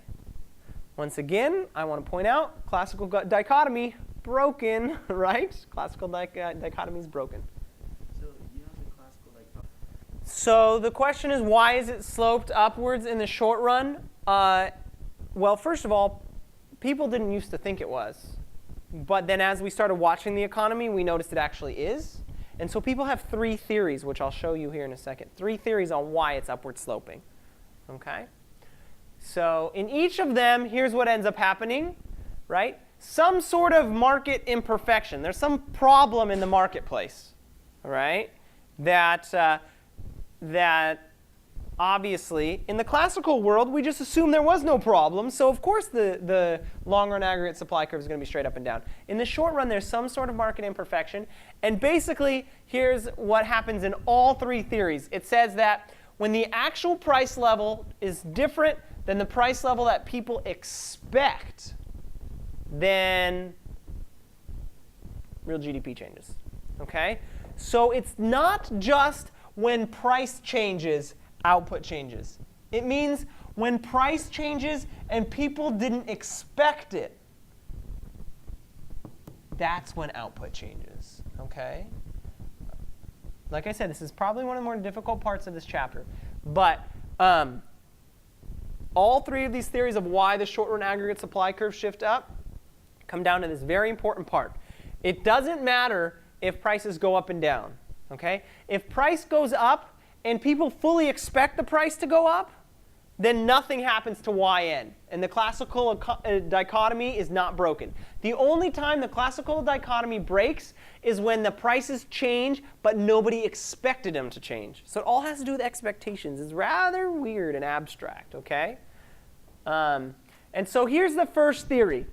Once again, I want to point out classical dichotomy broken, right? Classical dichotomy is broken. So you have the classical dichotomy. So the question is, why is it sloped upwards in the short run? Well, first of all, people didn't used to think it was. But then as we started watching the economy, we noticed it actually is. And so people have three theories, which I'll show you here in a second. Three theories on why it's upward sloping. Okay? So in each of them, here's what ends up happening, right? Some sort of market imperfection. There's some problem in the marketplace, right? That obviously, in the classical world, we just assume there was no problem. So of course, the long-run aggregate supply curve is going to be straight up and down. In the short run, there's some sort of market imperfection. And basically, here's what happens in all three theories. It says that when the actual price level is different than the price level that people expect, then real GDP changes. Okay? So it's not just when price changes, output changes. It means when price changes and people didn't expect it, that's when output changes. Okay? Like I said, this is probably one of the more difficult parts of this chapter. But all three of these theories of why the short-run aggregate supply curve shift up come down to this very important part. It doesn't matter if prices go up and down. Okay? If price goes up and people fully expect the price to go up, then nothing happens to yn. And the classical dichotomy is not broken. The only time the classical dichotomy breaks is when the prices change, but nobody expected them to change. So it all has to do with expectations. It's rather weird and abstract, okay? And so here's the first theory.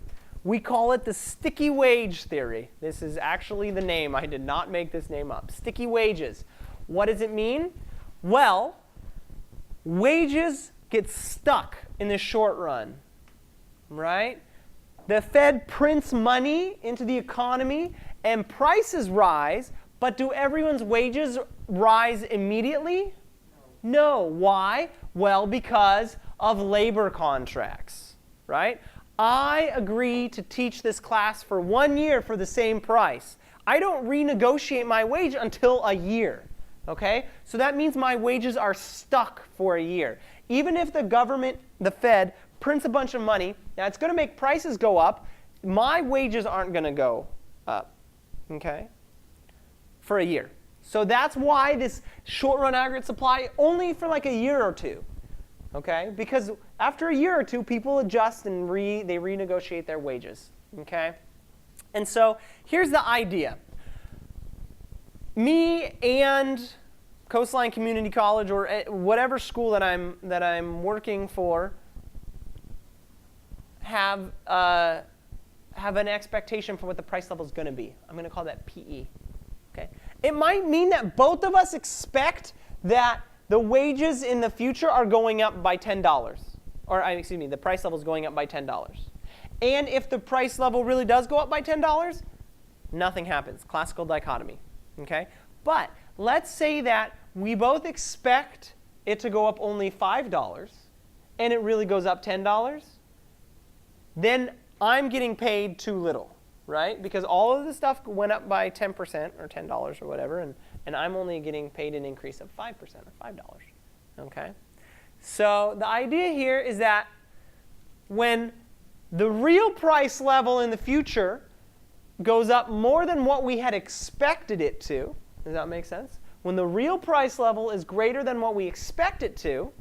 We call it the sticky wage theory. This is actually the name. I did not make this name up. Sticky wages. What does it mean? Well, wages get stuck in the short run, right? The Fed prints money into the economy and prices rise, but do everyone's wages rise immediately? No. Why? Well, because of labor contracts, right? I agree to teach this class for 1 year for the same price. I don't renegotiate my wage until a year. Okay? So that means my wages are stuck for a year. even if the government, the Fed, prints a bunch of money, now it's going to make prices go up. My wages aren't going to go up, okay, for a year. So that's why this short-run aggregate supply only for like a year or two, okay? Because after a year or two, people adjust and they renegotiate their wages, okay? And so here's the idea. Me and Coastline Community College, or whatever school that I'm working for, have an expectation for what the price level is going to be. I'm going to call that PE. Okay? It might mean that both of us expect that the wages in the future are going up by $10, or excuse me, the price level is going up by $10. And if the price level really does go up by $10, nothing happens. Classical dichotomy. Okay? But let's say that we both expect it to go up only $5, and it really goes up $10. Then I'm getting paid too little, right? Because all of the stuff went up by 10% or $10 or whatever, and I'm only getting paid an increase of 5% or $5. Okay? So the idea here is that when the real price level in the future goes up more than what we had expected it to, does that make sense? When the real price level is greater than what we expect it to,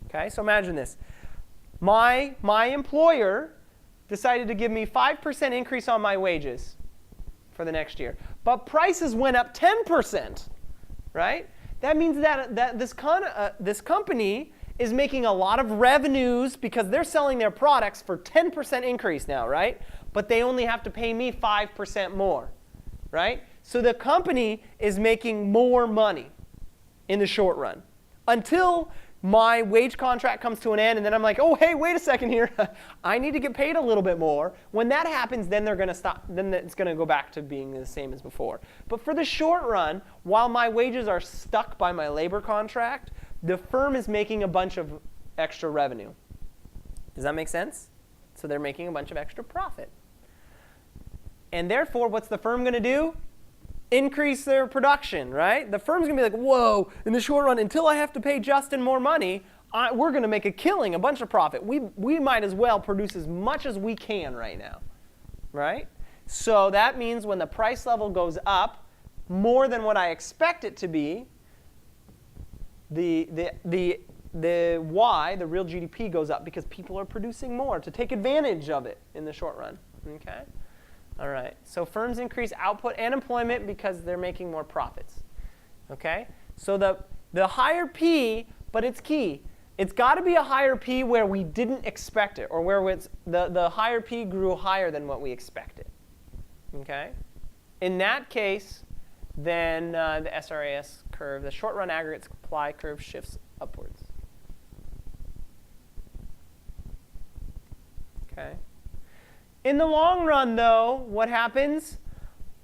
okay? So imagine this. My employer decided to give me 5% increase on my wages for the next year. But prices went up 10%, right? That means that this company is making a lot of revenues because they're selling their products for 10% increase now, right? But they only have to pay me 5% more, right? So the company is making more money in the short run until my wage contract comes to an end, and then I'm like, oh, hey, wait a second here. I need to get paid a little bit more. When that happens, then they're going to stop. Then it's going to go back to being the same as before. But for the short run, while my wages are stuck by my labor contract, the firm is making a bunch of extra revenue. Does that make sense? So they're making a bunch of extra profit. And therefore, what's the firm going to do? Increase their production, right? The firm's going to be like, whoa, in the short run, until I have to pay Justin more money, we're going to make a killing, a bunch of profit. We might as well produce as much as we can right now, right? So that means when the price level goes up more than what I expect it to be, the Y, the real GDP, goes up because people are producing more to take advantage of it in the short run, okay? All right, so firms increase output and employment because they're making more profits. Okay, so the higher P, but it's key. It's got to be a higher P where we didn't expect it, or where the higher P grew higher than what we expected. Okay, in that case, then the SRAS curve, the short-run aggregate supply curve, shifts upwards. Okay. In the long run, though, what happens?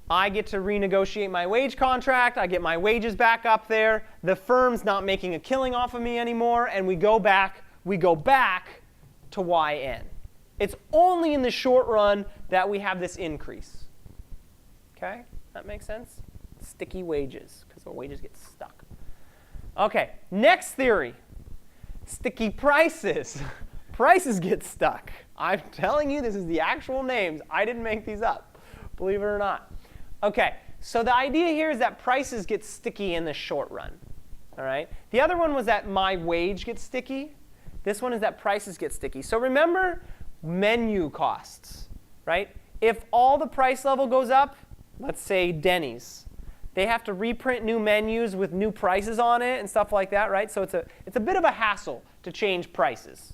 I get to renegotiate my wage contract. I get my wages back up there. The firm's not making a killing off of me anymore, and we go back to YN. It's only in the short run that we have this increase. Okay? That makes sense? Sticky wages, because the wages get stuck. Okay, next theory. Sticky prices. Prices get stuck. I'm telling you, this is the actual names. I didn't make these up, believe it or not. Okay, so the idea here is that prices get sticky in the short run. All right. The other one was that my wage gets sticky. This one is that prices get sticky. So remember menu costs, right? If all the price level goes up, let's say Denny's, they have to reprint new menus with new prices on it and stuff like that, right? So it's a bit of a hassle to change prices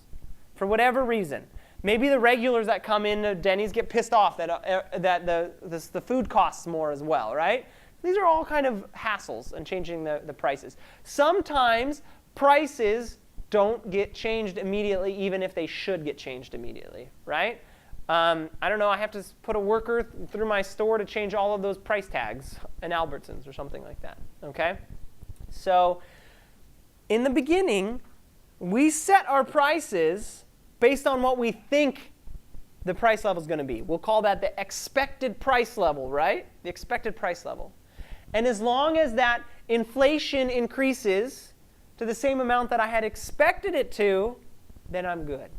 for whatever reason. Maybe the regulars that come in to Denny's get pissed off that the food costs more as well, right? These are all kind of hassles in changing the prices. Sometimes prices don't get changed immediately, even if they should get changed immediately, right? I don't know, I have to put a worker through my store to change all of those price tags in Albertsons or something like that, okay? So in the beginning, we set our prices based on what we think the price level is going to be. We'll call that the expected price level, right? The expected price level. And as long as that inflation increases to the same amount that I had expected it to, then I'm good.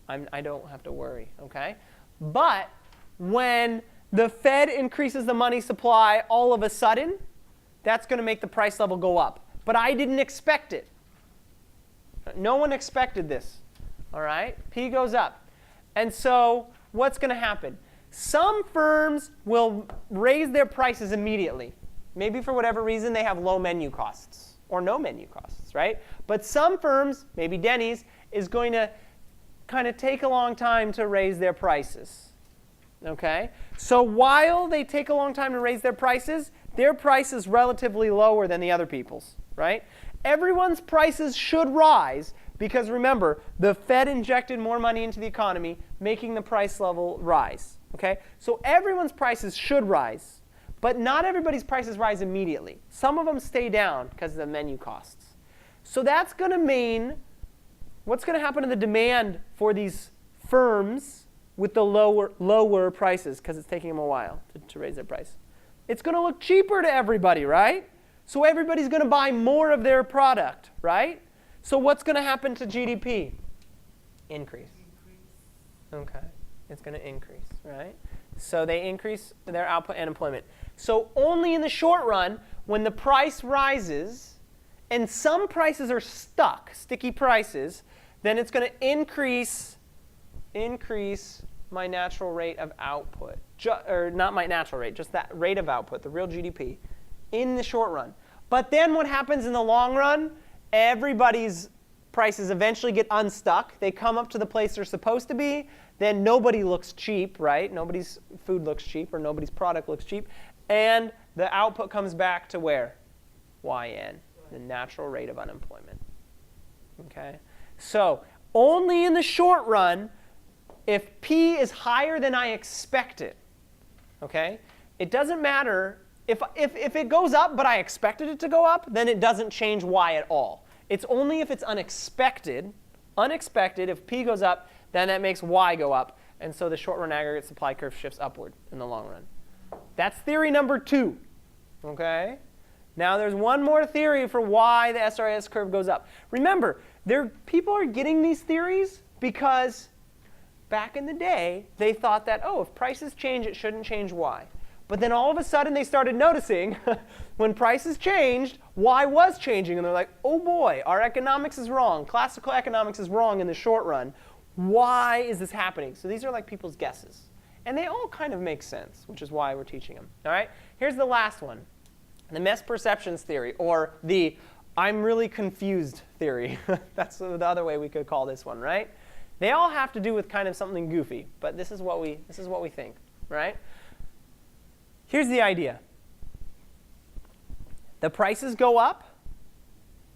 I don't have to worry, okay? But when the Fed increases the money supply all of a sudden, that's going to make the price level go up. But I didn't expect it. No one expected this, all right? P goes up. And so what's going to happen? Some firms will raise their prices immediately. Maybe for whatever reason they have low menu costs or no menu costs, right? But some firms, maybe Denny's, is going to kind of take a long time to raise their prices. Okay? So while they take a long time to raise their price is relatively lower than the other people's, right? Everyone's prices should rise because remember, the Fed injected more money into the economy, making the price level rise. Okay? So everyone's prices should rise, but not everybody's prices rise immediately. Some of them stay down because of the menu costs. So that's going to mean what's going to happen to the demand for these firms with the lower prices because it's taking them a while to raise their price? It's going to look cheaper to everybody, right? So everybody's going to buy more of their product, right? So what's going to happen to GDP? Increase. Okay. It's going to increase, right? So they increase their output and employment. So only in the short run, when the price rises, and some prices are stuck, sticky prices, then it's going to increase my natural rate of output. Or not my natural rate, just that rate of output, the real GDP, in the short run. But then what happens in the long run? Everybody's prices eventually get unstuck. They come up to the place they're supposed to be. Then nobody looks cheap, right? Nobody's food looks cheap or nobody's product looks cheap. And the output comes back to where? YN, the natural rate of unemployment. Okay? So only in the short run, if P is higher than I expect it, okay? It doesn't matter. If it goes up but I expected it to go up, then it doesn't change Y at all. It's only if it's unexpected. Unexpected, if P goes up, then that makes Y go up. And so the short-run aggregate supply curve shifts upward in the long run. That's theory number 2. Okay? Now there's one more theory for why the SRAS curve goes up. Remember, people are getting these theories because back in the day, they thought that, oh, if prices change, it shouldn't change Y. But then all of a sudden, they started noticing when prices changed, Y was changing. And they're like, oh boy, our economics is wrong. Classical economics is wrong in the short run. Why is this happening? So these are like people's guesses. And they all kind of make sense, which is why we're teaching them. All right? Here's the last one. The misperceptions theory, or the I'm really confused theory. That's the other way we could call this one, right? They all have to do with kind of something goofy, but this is what we think, right? Here's the idea. The prices go up,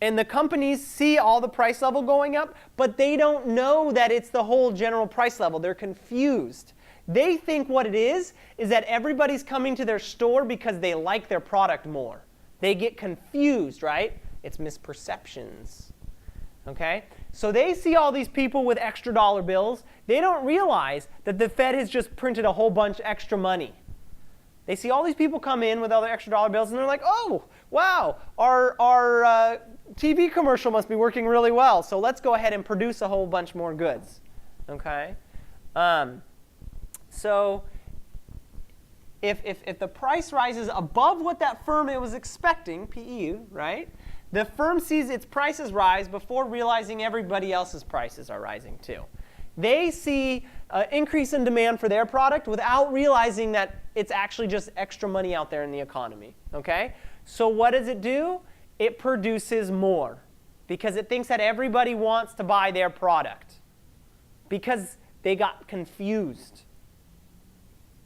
and the companies see all the price level going up, but they don't know that it's the whole general price level. They're confused. They think what it is that everybody's coming to their store because they like their product more. They get confused, right? It's misperceptions. Okay? So they see all these people with extra dollar bills. They don't realize that the Fed has just printed a whole bunch extra money. They see all these people come in with all their extra dollar bills, and they're like, oh, wow, our TV commercial must be working really well, so let's go ahead and produce a whole bunch more goods. Okay? So if the price rises above what that firm was expecting, PE, right, the firm sees its prices rise before realizing everybody else's prices are rising too. They see an increase in demand for their product without realizing that it's actually just extra money out there in the economy. Okay? So what does it do? It produces more because it thinks that everybody wants to buy their product because they got confused.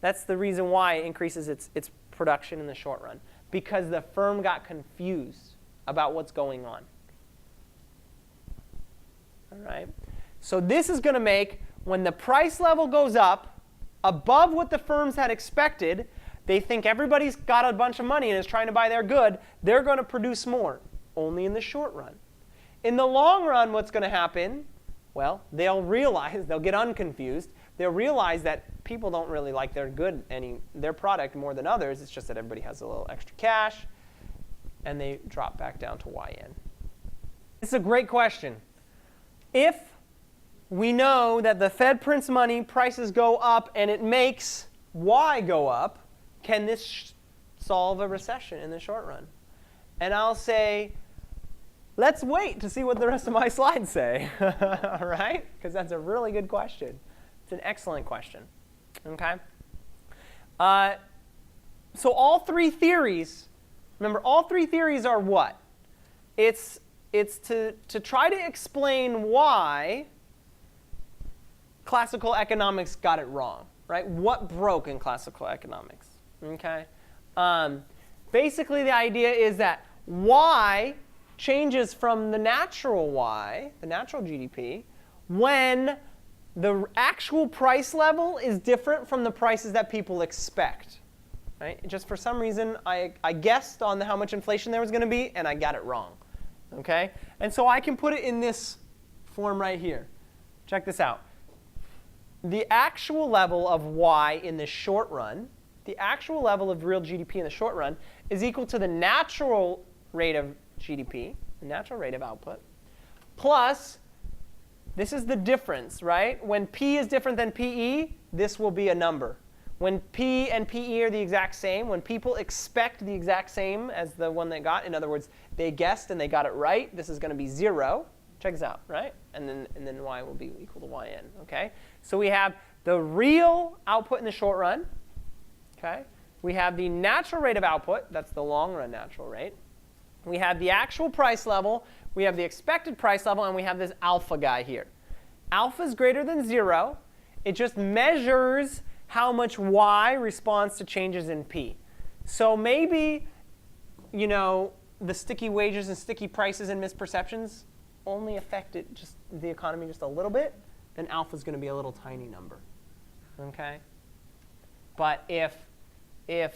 That's the reason why it increases its production in the short run, because the firm got confused about what's going on. All right? So this is going to make, when the price level goes up above what the firms had expected, they think everybody's got a bunch of money and is trying to buy their good, they're going to produce more, only in the short run. In the long run, what's going to happen? Well, they'll get unconfused. They'll realize that people don't really like their product more than others. It's just that everybody has a little extra cash, and they drop back down to YN. This is a great question. If we know that the Fed prints money, prices go up, and it makes Y go up, can this solve a recession in the short run? And I'll say, let's wait to see what the rest of my slides say, right? Because that's a really good question. It's an excellent question, okay? So all three theories, remember, all three theories are what? It's to try to explain why classical economics got it wrong, right? What broke in classical economics, okay? Basically, the idea is that Y changes from the natural Y, the natural GDP, when the actual price level is different from the prices that people expect, right? Just for some reason, I guessed on how much inflation there was going to be, and I got it wrong, okay? And so I can put it in this form right here. Check this out. The actual level of Y in the short run, the actual level of real GDP in the short run, is equal to the natural rate of GDP, the natural rate of output, plus, this is the difference, right? When P is different than PE, this will be a number. When P and PE are the exact same, when people expect the exact same as the one they got, in other words, they guessed and they got it right, this is going to be 0. Check this out, right? And then Y will be equal to YN, okay? So we have the real output in the short run, okay? We have the natural rate of output, that's the long run natural rate. We have the actual price level, we have the expected price level, and we have this alpha guy here. Alpha is greater than 0. It just measures how much Y responds to changes in P. So maybe, you know, the sticky wages and sticky prices and misperceptions only affected just the economy just a little bit, then alpha is going to be a little tiny number, okay? But if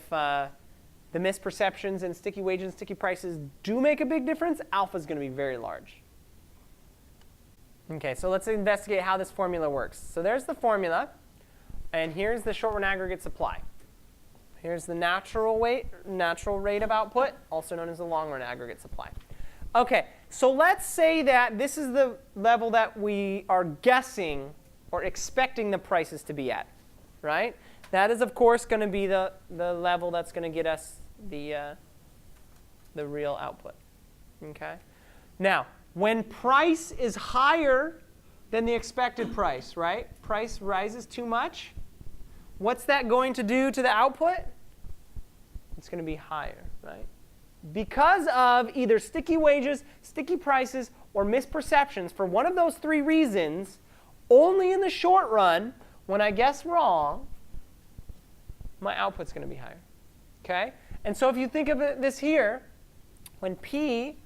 the misperceptions and sticky wages and sticky prices do make a big difference, alpha is going to be very large. Okay, so let's investigate how this formula works. So there's the formula, and here's the short run aggregate supply. Here's the natural rate of output, also known as the long run aggregate supply. Okay, so let's say that this is the level that we are guessing or expecting the prices to be at, right? That is, of course, going to be the level that's going to get us the real output, okay? Now, when price is higher than the expected price, right? Price rises too much. What's that going to do to the output? It's going to be higher, right? Because of either sticky wages, sticky prices, or misperceptions, for one of those three reasons, only in the short run, when I guess wrong, my output's going to be higher, okay? And so if you think of this here, when P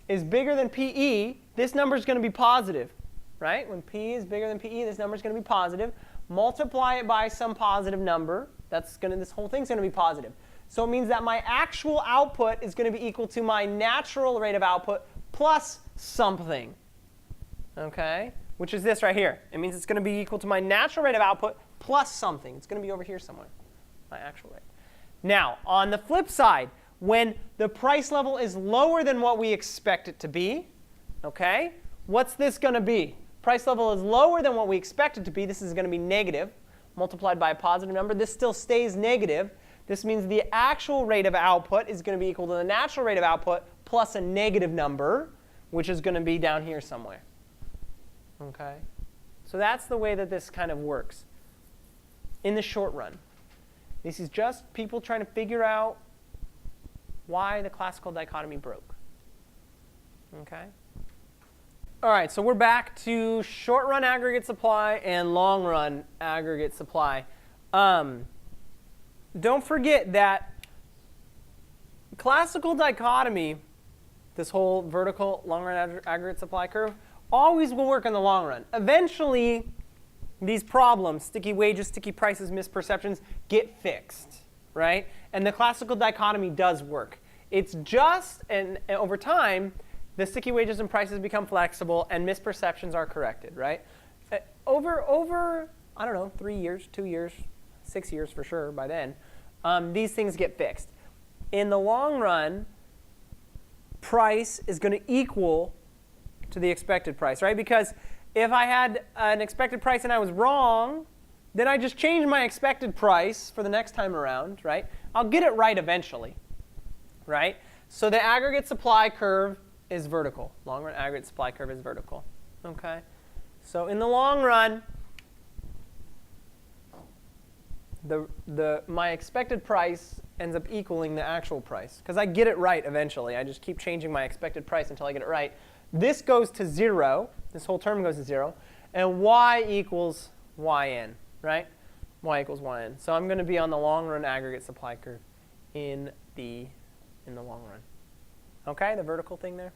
is bigger than PE, this number is going to be positive, right? When P is bigger than PE, this number is going to be positive. Multiply it by some positive number. This whole thing's going to be positive. So it means that my actual output is going to be equal to my natural rate of output plus something, okay? Which is this right here. It means it's going to be equal to my natural rate of output plus something. It's going to be over here somewhere, my actual rate. Now, on the flip side, when the price level is lower than what we expect it to be, okay, what's this going to be? Price level is lower than what we expect it to be. This is going to be negative, multiplied by a positive number. This still stays negative. This means the actual rate of output is going to be equal to the natural rate of output plus a negative number, which is going to be down here somewhere. Okay? So that's the way that this kind of works in the short run. This is just people trying to figure out why the classical dichotomy broke. Okay? All right, so we're back to short run aggregate supply and long run aggregate supply. Don't forget that classical dichotomy, this whole vertical long run aggregate supply curve, always will work in the long run. Eventually, these problems, sticky wages, sticky prices, misperceptions, get fixed, right? And the classical dichotomy does work. It's just, and over time, the sticky wages and prices become flexible and misperceptions are corrected, right? Over I don't know, 3 years, 2 years, 6 years for sure by then, these things get fixed. In the long run, price is going to equal to the expected price, right? Because if I had an expected price and I was wrong, then I just change my expected price for the next time around, right? I'll get it right eventually, right? So the aggregate supply curve is vertical. Long run aggregate supply curve is vertical, okay? So in the long run, my expected price ends up equaling the actual price because I get it right eventually. I just keep changing my expected price until I get it right. This goes to 0. This whole term goes to 0. And y equals yn, right? Y equals yn. So I'm going to be on the long run aggregate supply curve in the long run. OK, the vertical thing there?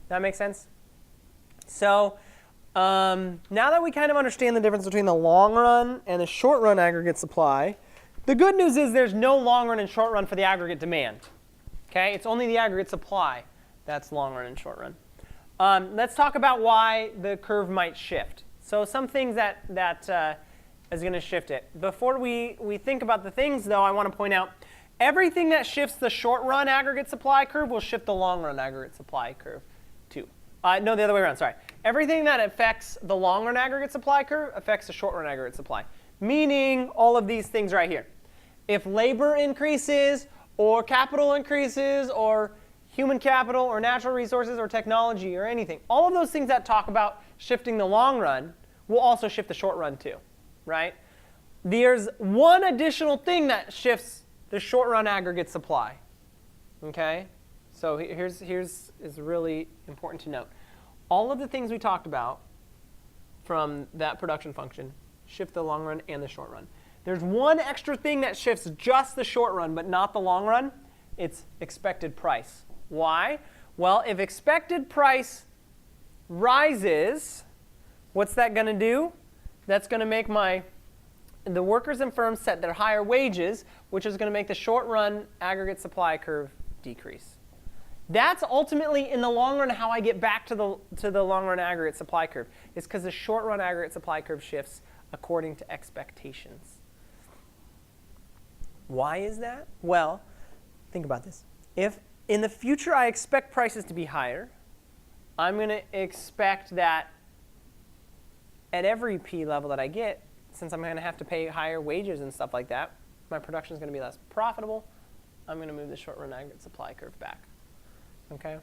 That makes sense? So now that we kind of understand the difference between the long run and the short run aggregate supply, the good news is there's no long run and short run for the aggregate demand. Okay, it's only the aggregate supply that's long run and short run. Let's talk about why the curve might shift. So some things that is going to shift it. Before we think about the things, though, I want to point out everything that shifts the short run aggregate supply curve will shift the long run aggregate supply curve too. No, the other way around, sorry. Everything that affects the long run aggregate supply curve affects the short run aggregate supply. Meaning all of these things right here. If labor increases, or capital increases, or human capital, or natural resources, or technology, or anything, all of those things that talk about shifting the long run will also shift the short run too, right? There's one additional thing that shifts the short run aggregate supply, okay? So here's is really important to note. All of the things we talked about from that production function shift the long run and the short run. There's one extra thing that shifts just the short run but not the long run. It's expected price. Why? Well, if expected price rises, what's that going to do? That's going to make the workers and firms set their higher wages, which is going to make the short run aggregate supply curve decrease. That's ultimately, in the long run, how I get back to the long run aggregate supply curve. It's because the short run aggregate supply curve shifts according to expectations. Why is that? Well, think about this. If in the future I expect prices to be higher, I'm going to expect that at every P level that I get, since I'm going to have to pay higher wages and stuff like that, my production is going to be less profitable. I'm going to move the short run aggregate supply curve back. Okay?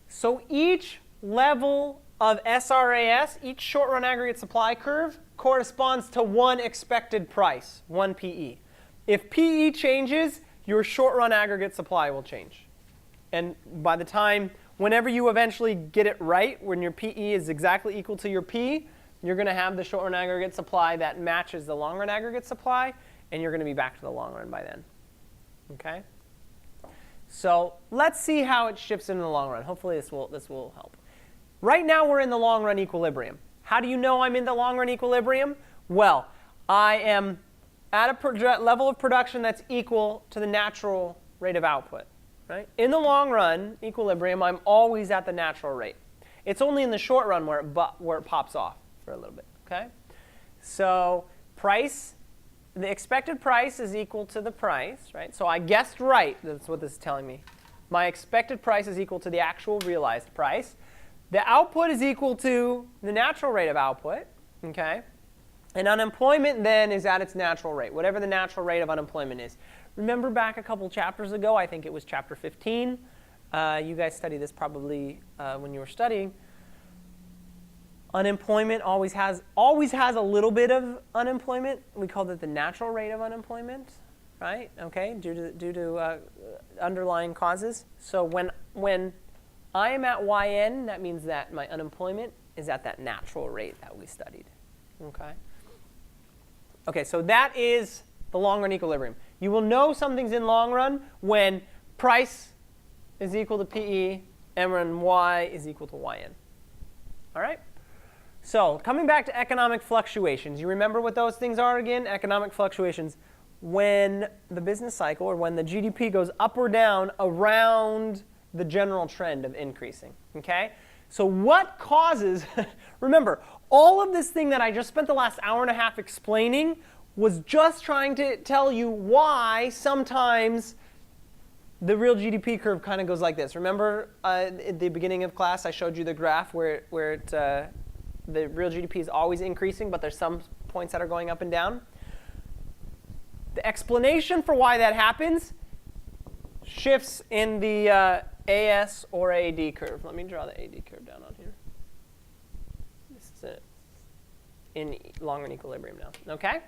So each level of SRAS, each short run aggregate supply curve, corresponds to one expected price, one PE. If PE changes, your short run aggregate supply will change. And by the time, whenever you eventually get it right, when your PE is exactly equal to your P, you're going to have the short run aggregate supply that matches the long run aggregate supply, and you're going to be back to the long run by then. Okay? So let's see how it shifts in the long run. Hopefully this will help. Right now we're in the long run equilibrium. How do you know I'm in the long run equilibrium? Well, I am at a level of production that's equal to the natural rate of output. Right? In the long run equilibrium, I'm always at the natural rate. It's only in the short run where it pops off for a little bit. Okay? So price, the expected price is equal to the price. Right? So I guessed right. That's what this is telling me. My expected price is equal to the actual realized price. The output is equal to the natural rate of output. Okay? And unemployment then is at its natural rate, whatever the natural rate of unemployment is. Remember back a couple chapters ago, I think it was chapter 15. You guys studied this probably when you were studying. Unemployment always has a little bit of unemployment. We called it the natural rate of unemployment, right? Okay, due to underlying causes. So when I am at yn, that means that my unemployment is at that natural rate that we studied. Okay. Okay, so that is the long run equilibrium. You will know something's in long run when price is equal to PE and when y is equal to yn. All right? So coming back to economic fluctuations, you remember what those things are again? Economic fluctuations. When the business cycle or when the GDP goes up or down around the general trend of increasing. Okay? So what causes, remember, all of this thing that I just spent the last hour and a half explaining was just trying to tell you why sometimes the real GDP curve kind of goes like this. Remember at the beginning of class I showed you the graph where the real GDP is always increasing, but there's some points that are going up and down? The explanation for why that happens shifts in the AS or AD curve. Let me draw the AD curve down on here. This is it in long-run equilibrium now. OK?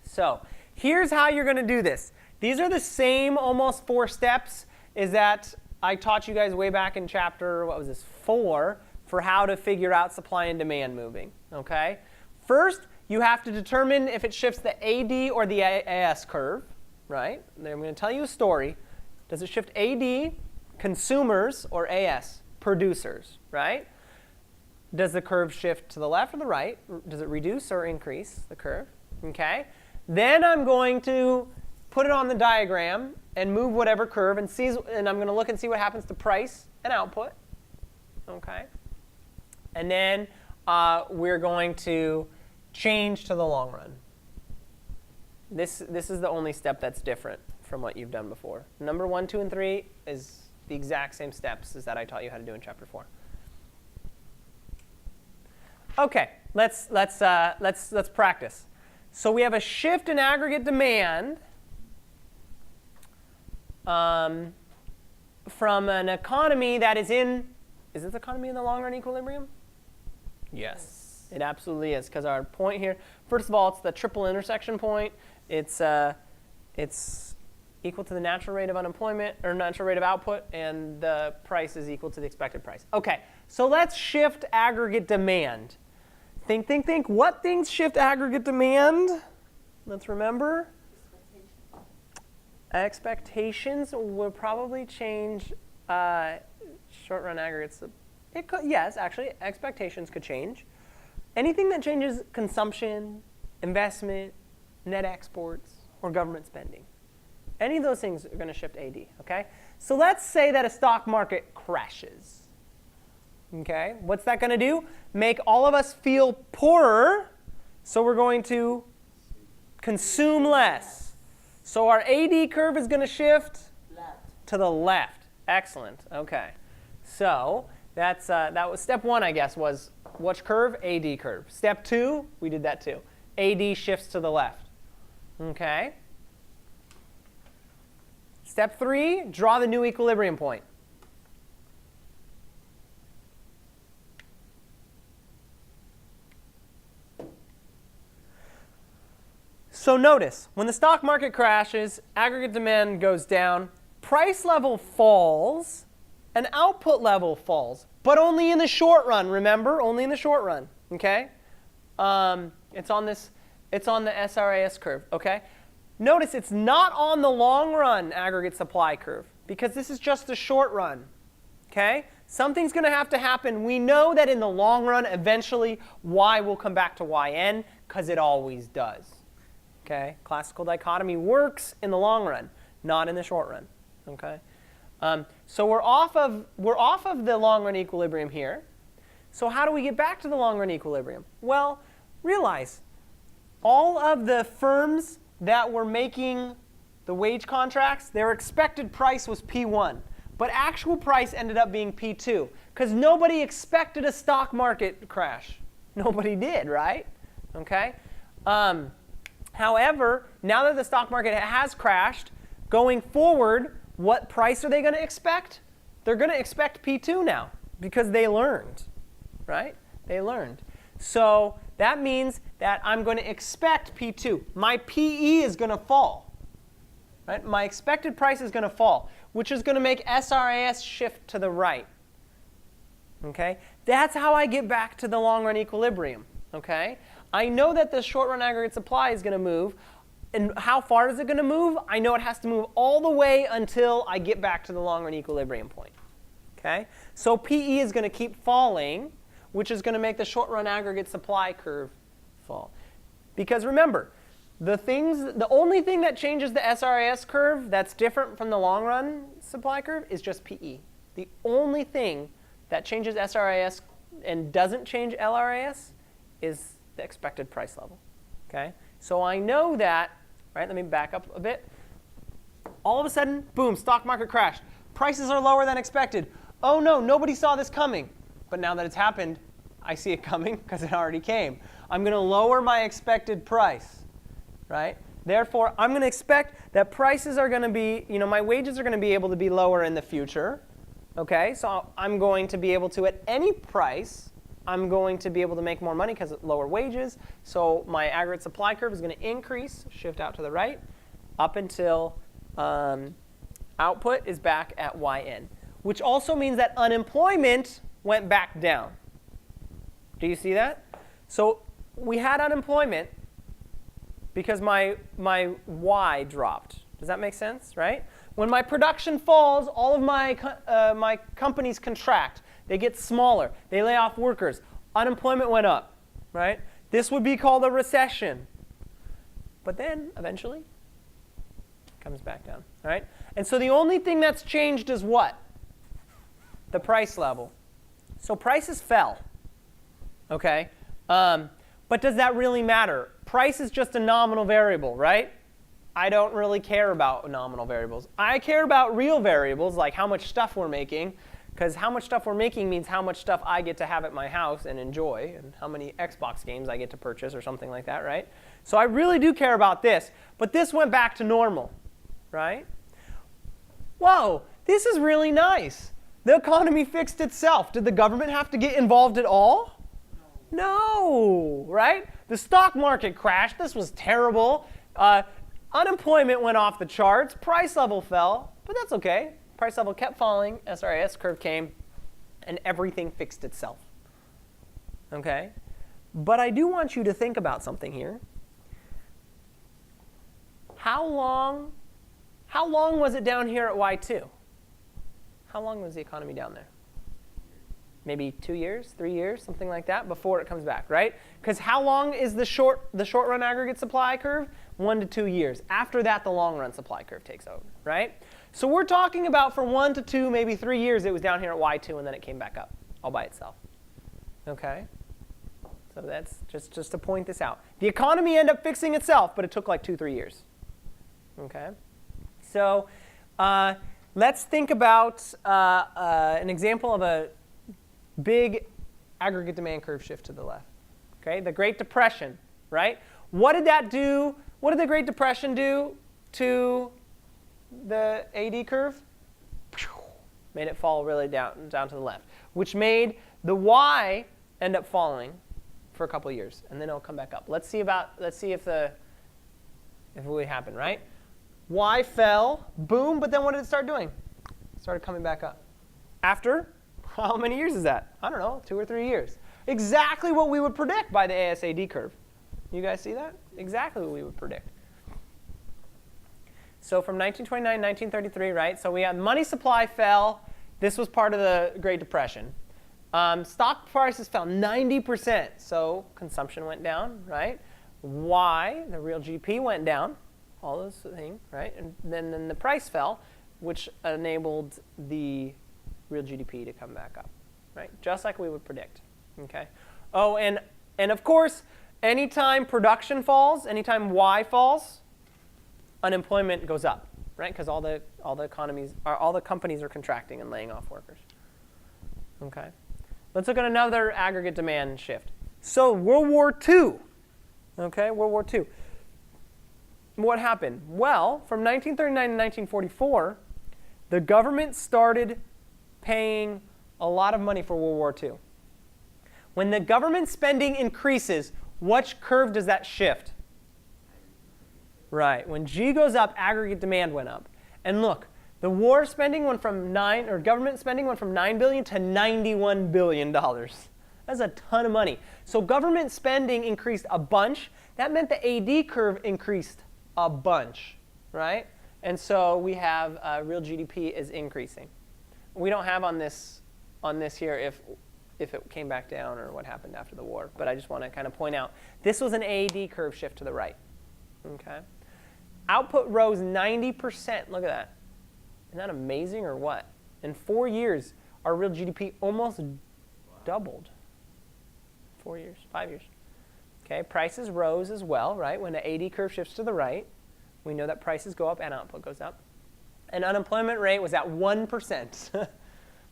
So here's how you're going to do this. These are the same almost 4 steps as that I taught you guys way back in chapter, what was this, 4, for how to figure out supply and demand moving. OK? First, you have to determine if it shifts the AD or the AS curve, right? Then I'm going to tell you a story. Does it shift AD, consumers, or AS, producers, right? Does the curve shift to the left or the right? Does it reduce or increase the curve? Okay. Then I'm going to put it on the diagram and move whatever curve and I'm going to look and see what happens to price and output. Okay. And then we're going to change to the long run. This is the only step that's different from what you've done before. Number 1, 2, and 3 is the exact same steps as that I taught you how to do in chapter 4. Okay, let's practice. So we have a shift in aggregate demand from an economy that is this economy in the long run equilibrium? Yes. It absolutely is, because our point here, first of all, it's the triple intersection point. It's equal to the natural rate of unemployment, or natural rate of output, and the price is equal to the expected price. OK, so let's shift aggregate demand. Think. What things shift aggregate demand? Let's remember. Expectations will probably change short-run aggregates. It could, yes, actually, expectations could change. Anything that changes consumption, investment, net exports, or government spending. Any of those things are going to shift AD. Okay? So let's say that a stock market crashes. Okay? What's that going to do? Make all of us feel poorer, so we're going to consume less. So our AD curve is going to shift to the left. Excellent. Okay. So that was step 1, I guess, was which curve? AD curve. Step 2, we did that too. AD shifts to the left. Okay. Step 3, draw the new equilibrium point. So notice, when the stock market crashes, aggregate demand goes down, price level falls, and output level falls. But only in the short run, remember? Only in the short run, okay? It's on the SRAS curve, okay? Notice it's not on the long run aggregate supply curve, because this is just the short run, okay? Something's going to have to happen. We know that in the long run, eventually, y will come back to yn, because it always does, okay? Classical dichotomy works in the long run, not in the short run, okay? So we're off of the long run equilibrium here. So how do we get back to the long run equilibrium? Well, realize all of the firms that were making the wage contracts, their expected price was P1. But actual price ended up being P2, because nobody expected a stock market crash. Nobody did, right? Okay. However, now that the stock market has crashed, going forward, what price are they going to expect? They're going to expect P2 now, because they learned, right? They learned. So that means that I'm going to expect P2. My PE is going to fall, right? My expected price is going to fall, which is going to make SRAS shift to the right. Okay? That's how I get back to the long run equilibrium. Okay? I know that the short run aggregate supply is going to move. And how far is it going to move? I know it has to move all the way until I get back to the long run equilibrium point. Okay? So PE is going to keep falling, which is going to make the short run aggregate supply curve fall. Because remember, the only thing that changes the SRAS curve that's different from the long run supply curve is just PE. The only thing that changes SRAS and doesn't change LRAS is the expected price level. Okay? So I know that, right, let me back up a bit. All of a sudden, boom, stock market crashed. Prices are lower than expected. Oh no, nobody saw this coming. But now that it's happened, I see it coming because it already came. I'm going to lower my expected price, right? Therefore, I'm going to expect that prices are going to be, my wages are going to be able to be lower in the future. Okay, so I'm going to be able to, at any price, I'm going to be able to make more money because of lower wages. So my aggregate supply curve is going to increase, shift out to the right, up until output is back at yn, which also means that unemployment went back down. Do you see that? So we had unemployment because my y dropped. Does that make sense, right? When my production falls, all of my companies contract. They get smaller. They lay off workers. Unemployment went up, right? This would be called a recession. But then, eventually, it comes back down, all right? And so the only thing that's changed is what? The price level. So prices fell, okay? But does that really matter? Price is just a nominal variable, right? I don't really care about nominal variables. I care about real variables, like how much stuff we're making, because how much stuff we're making means how much stuff I get to have at my house and enjoy, and how many Xbox games I get to purchase or something like that, right? So I really do care about this. But this went back to normal, right? Whoa, this is really nice. The economy fixed itself. Did the government have to get involved at all? No, right? The stock market crashed. This was terrible. Unemployment went off the charts. Price level fell, but that's OK. Price level kept falling. SRAS curve came, and everything fixed itself. OK? But I do want you to think about something here. How long was it down here at Y2? How long was the economy down there? Maybe 2 years, 3 years, something like that, before it comes back, right? Because how long is the short run aggregate supply curve? 1 to 2 years. After that, the long run supply curve takes over, right? So we're talking about for 1 to 2, maybe 3 years, it was down here at Y2, and then it came back up all by itself. OK? So that's just to point this out. The economy ended up fixing itself, but it took like 2, 3 years. OK? So let's think about an example of a big aggregate demand curve shift to the left. Okay, the Great Depression, right? What did that do? What did the Great Depression do to the AD curve? Made it fall really down to the left, which made the Y end up falling for a couple of years, and then it'll come back up. Let's see if it would happen, right? Y fell, boom, but then what did it start doing? It started coming back up. After how many years is that? I don't know, 2 or 3 years. Exactly what we would predict by the ASAD curve. You guys see that? Exactly what we would predict. So from 1929 to 1933, right? So we had money supply fell. This was part of the Great Depression. Stock prices fell 90%. So consumption went down, right? Y, the real GDP, went down. All those things, right? And then the price fell, which enabled the real GDP to come back up, right? Just like we would predict, okay? Oh, and of course, anytime production falls, anytime Y falls, unemployment goes up, right? Because all the companies are contracting and laying off workers. Okay. Let's look at another aggregate demand shift. So World War II. Okay, World War II. What happened? Well, from 1939 to 1944, the government started paying a lot of money for World War II. When the government spending increases, which curve does that shift? Right. When G goes up, aggregate demand went up. And look, the war spending went from government spending went from $9 billion to $91 billion. That's a ton of money. So government spending increased a bunch. That meant the AD curve increased a bunch, right? And so we have real GDP is increasing. We don't have on this here if it came back down or what happened after the war. But I just want to kind of point out, this was an AD curve shift to the right. Okay. Output rose 90%. Look at that. Isn't that amazing or what? In 4 years, our real GDP almost doubled. 4 years, 5 years. Okay, prices rose as well, right? When the AD curve shifts to the right, we know that prices go up and output goes up. and unemployment rate was at 1%,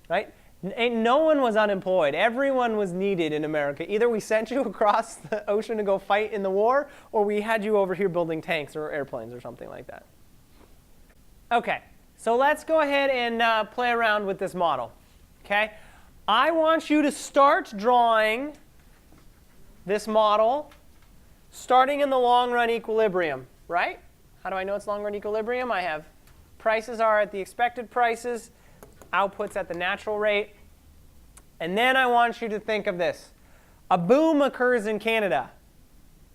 right? No one was unemployed. Everyone was needed in America. Either we sent you across the ocean to go fight in the war, or we had you over here building tanks or airplanes or something like that. OK, so let's go ahead and play around with this model. OK, I want you to start drawing this model starting in the long-run equilibrium, right? How do I know it's long-run equilibrium? I have prices are at the expected prices, outputs at the natural rate. And then I want you to think of this. A boom occurs in Canada,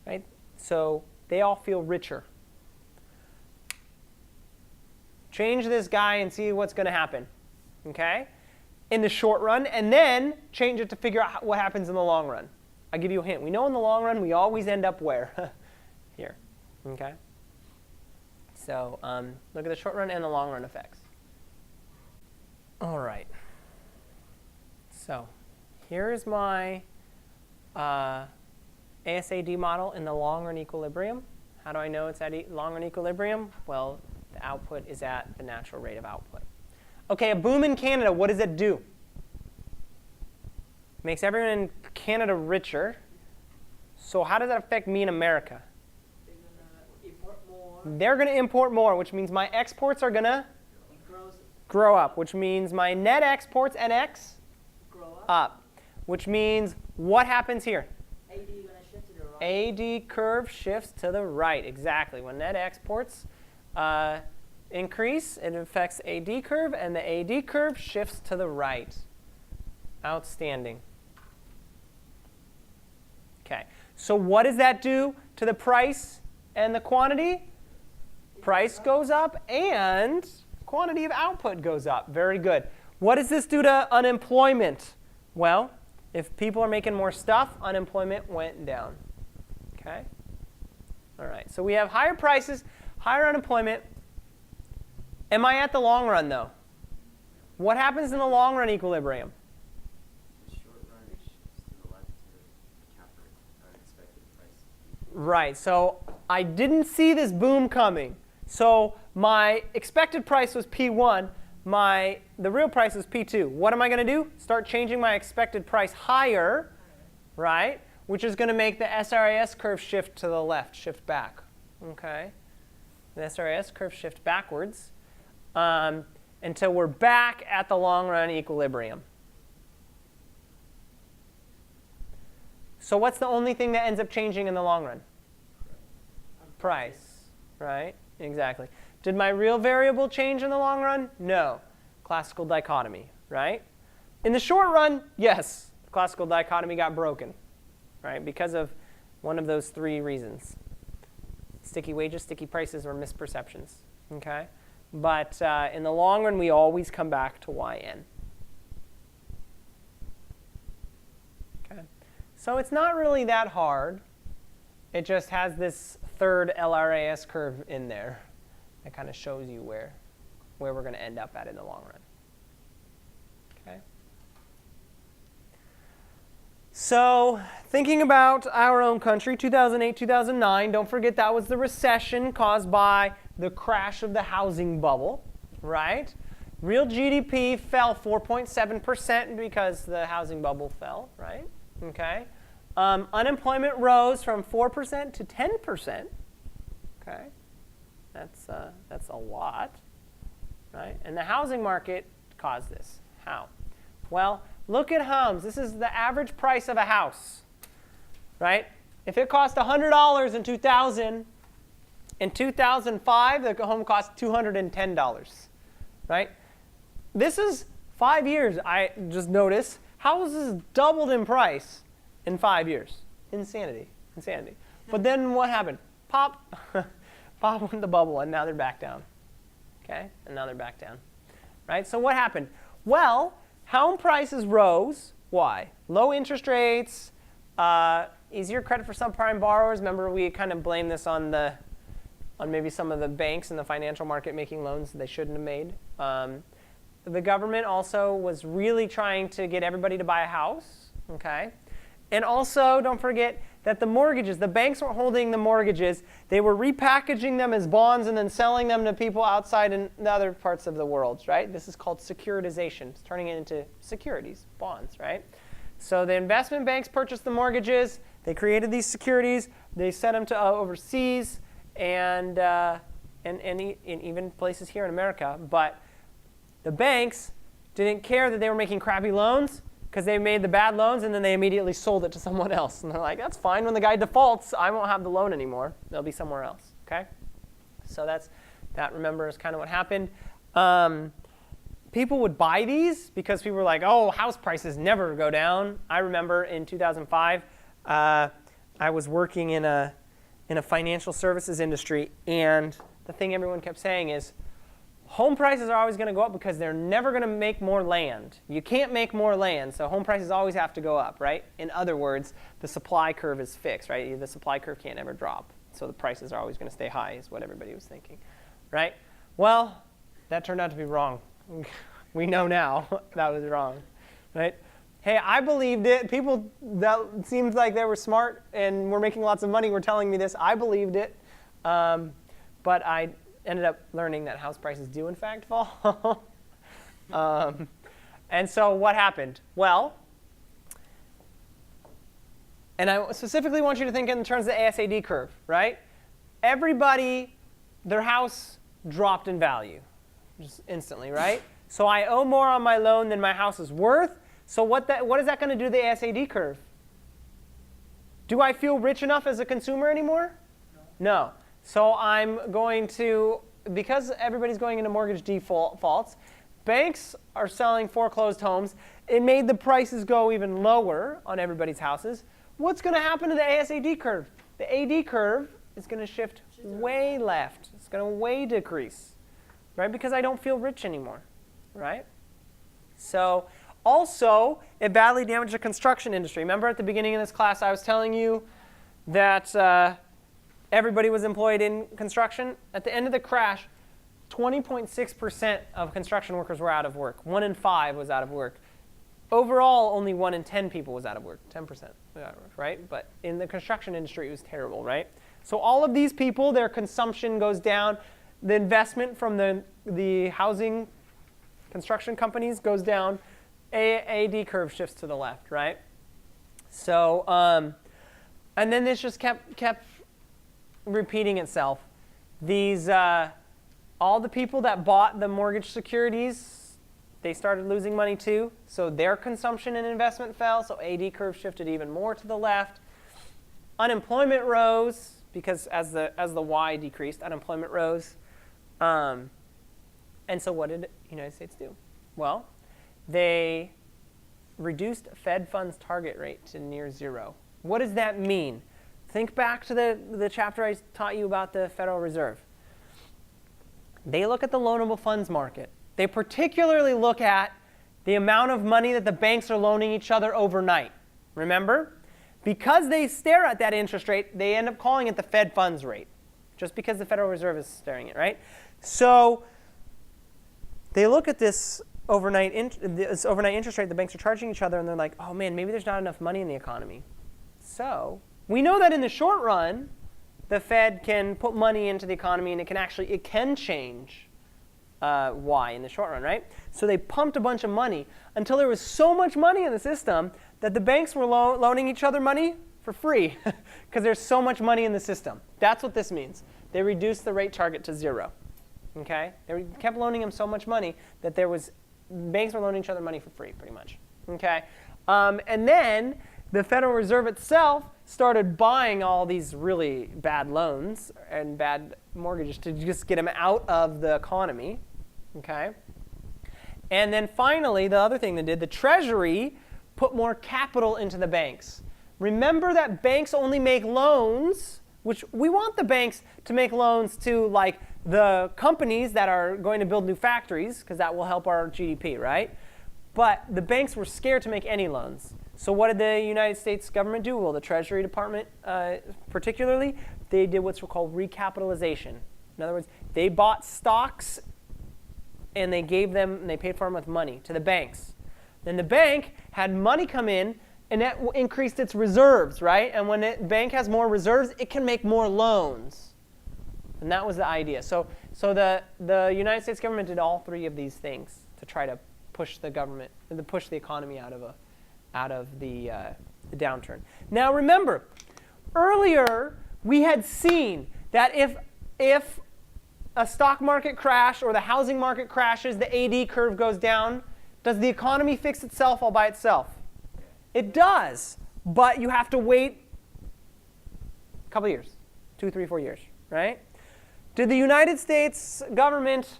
right? So they all feel richer. Change this guy and see what's going to happen, okay? In the short run, and then change it to figure out what happens in the long run. I'll give you a hint. We know in the long run we always end up where? Here, okay? So look at the short run and the long run effects. All right. So here's my ASAD model in the long run equilibrium. How do I know it's at long run equilibrium? Well, the output is at the natural rate of output. OK, a boom in Canada, what does it do? Makes everyone in Canada richer. So how does that affect me in America? They're going to import more, which means my exports are going to grow up, which means my net exports, NX, grow up, which means what happens here? AD going to shift to the right. AD curve shifts to the right, exactly. When net exports increase, it affects AD curve, and the AD curve shifts to the right. Outstanding. OK, so what does that do to the price and the quantity? Price goes up, and quantity of output goes up. Very good. What does this do to unemployment? Well, if people are making more stuff, unemployment went down. OK? All right, so we have higher prices, higher unemployment. Am I at the long run, though? What happens in the long run equilibrium? The short run shifts to the left to capture unexpected price. Right, so I didn't see this boom coming. So my expected price was P1. The real price is P2. What am I going to do? Start changing my expected price higher, right? Which is going to make the SRAS curve shift to the left, shift back. Okay? The SRAS curve shift backwards until we're back at the long run equilibrium. So what's the only thing that ends up changing in the long run? Price, right? Exactly. Did my real variable change in the long run? No. Classical dichotomy, right? In the short run, yes, the classical dichotomy got broken, right? Because of one of those three reasons. Sticky wages, sticky prices, or misperceptions, okay? But in the long run, we always come back to yn. Okay. So it's not really that hard. It just has this third LRAS curve in there that kind of shows you where we're going to end up at in the long run. Okay. So thinking about our own country, 2008, 2009, don't forget that was the recession caused by the crash of the housing bubble, right? Real GDP fell 4.7% because the housing bubble fell, right? Okay. Unemployment rose from 4% to 10%. Okay, that's a lot, right? And the housing market caused this. How? Well, look at homes. This is the average price of a house, right? If it cost $100 in 2000, in 2005 the home cost $210, right? This is 5 years. I just noticed houses doubled in price in 5 years. Insanity, insanity. But then what happened? Pop, pop went the bubble, and now they're back down. Okay, and now they're back down. Right? So what happened? Well, home prices rose. Why? Low interest rates, easier credit for subprime borrowers. Remember, we kind of blame this on maybe some of the banks in the financial market making loans they shouldn't have made. The government also was really trying to get everybody to buy a house. Okay. And also, don't forget, that the mortgages, the banks were holding the mortgages, they were repackaging them as bonds and then selling them to people outside in the other parts of the world, right? This is called securitization. It's turning it into securities, bonds, right? So the investment banks purchased the mortgages. They created these securities. They sent them to overseas and even places here in America. But the banks didn't care that they were making crappy loans because they made the bad loans and then they immediately sold it to someone else. And they're like, that's fine. When the guy defaults, I won't have the loan anymore. They'll be somewhere else. Okay? So that, remember, is kind of what happened. People would buy these because people were like, oh, house prices never go down. I remember in 2005, I was working in a financial services industry, and the thing everyone kept saying is, home prices are always going to go up because they're never going to make more land. You can't make more land, so home prices always have to go up, right? In other words, the supply curve is fixed, right? The supply curve can't ever drop, so the prices are always going to stay high is what everybody was thinking, right? Well, that turned out to be wrong. We know now that was wrong, right? Hey, I believed it. People that seemed like they were smart and were making lots of money were telling me this. I believed it, but I ended up learning that house prices do, in fact, fall. And so what happened? Well, and I specifically want you to think in terms of the ASAD curve, right? Everybody, their house dropped in value just instantly, right? So I owe more on my loan than my house is worth. So what is that going to do to the ASAD curve? Do I feel rich enough as a consumer anymore? No. So I'm going to, because everybody's going into mortgage defaults, banks are selling foreclosed homes. It made the prices go even lower on everybody's houses. What's going to happen to the ASAD curve? The AD curve is going to shift way left. It's going to way decrease, right? Because I don't feel rich anymore, right? So also, it badly damaged the construction industry. Remember at the beginning of this class, I was telling you that everybody was employed in construction. At the end of the crash, 20.6% of construction workers were out of work. 1 in 5 was out of work. Overall, only 1 in 10 people was out of work. 10% was out of work, right? But in the construction industry, it was terrible, right? So all of these people, their consumption goes down. The investment from the housing construction companies goes down. AD curve shifts to the left, right? So, and then this just kept repeating itself. These, all the people that bought the mortgage securities, they started losing money too. So their consumption and investment fell. So AD curve shifted even more to the left. Unemployment rose because as the Y decreased, unemployment rose. And so what did the United States do? Well, they reduced Fed funds target rate to near zero. What does that mean? Think back to the chapter I taught you about the Federal Reserve. They look at the loanable funds market. They particularly look at the amount of money that the banks are loaning each other overnight. Remember? Because they stare at that interest rate, they end up calling it the Fed funds rate, just because the Federal Reserve is staring at it, right? So they look at this overnight interest rate the banks are charging each other, and they're like, oh man, maybe there's not enough money in the economy. So we know that in the short run, the Fed can put money into the economy, and it can change Y in the short run, right? So they pumped a bunch of money until there was so much money in the system that the banks were loaning each other money for free because there's so much money in the system. That's what this means. They reduced the rate target to zero. Okay? They kept loaning them so much money that banks were loaning each other money for free, pretty much. Okay? And then the Federal Reserve itself started buying all these really bad loans and bad mortgages to just get them out of the economy. Okay? And then finally, the other thing they did, the Treasury put more capital into the banks. Remember that banks only make loans, which we want the banks to make loans to like the companies that are going to build new factories, because that will help our GDP, right? But the banks were scared to make any loans. So what did the United States government do? Well, the Treasury Department particularly, they did what's called recapitalization. In other words, they bought stocks and they paid for them with money to the banks. Then the bank had money come in and that increased its reserves, right? And when a bank has more reserves, it can make more loans. And that was the idea. So the United States government did all three of these things to try to push the government, to push the economy out of the downturn. Now remember, earlier we had seen that if a stock market crash or the housing market crashes, the AD curve goes down, does the economy fix itself all by itself? It does, but you have to wait a couple years, 2, 3, 4 years, right? Did the United States government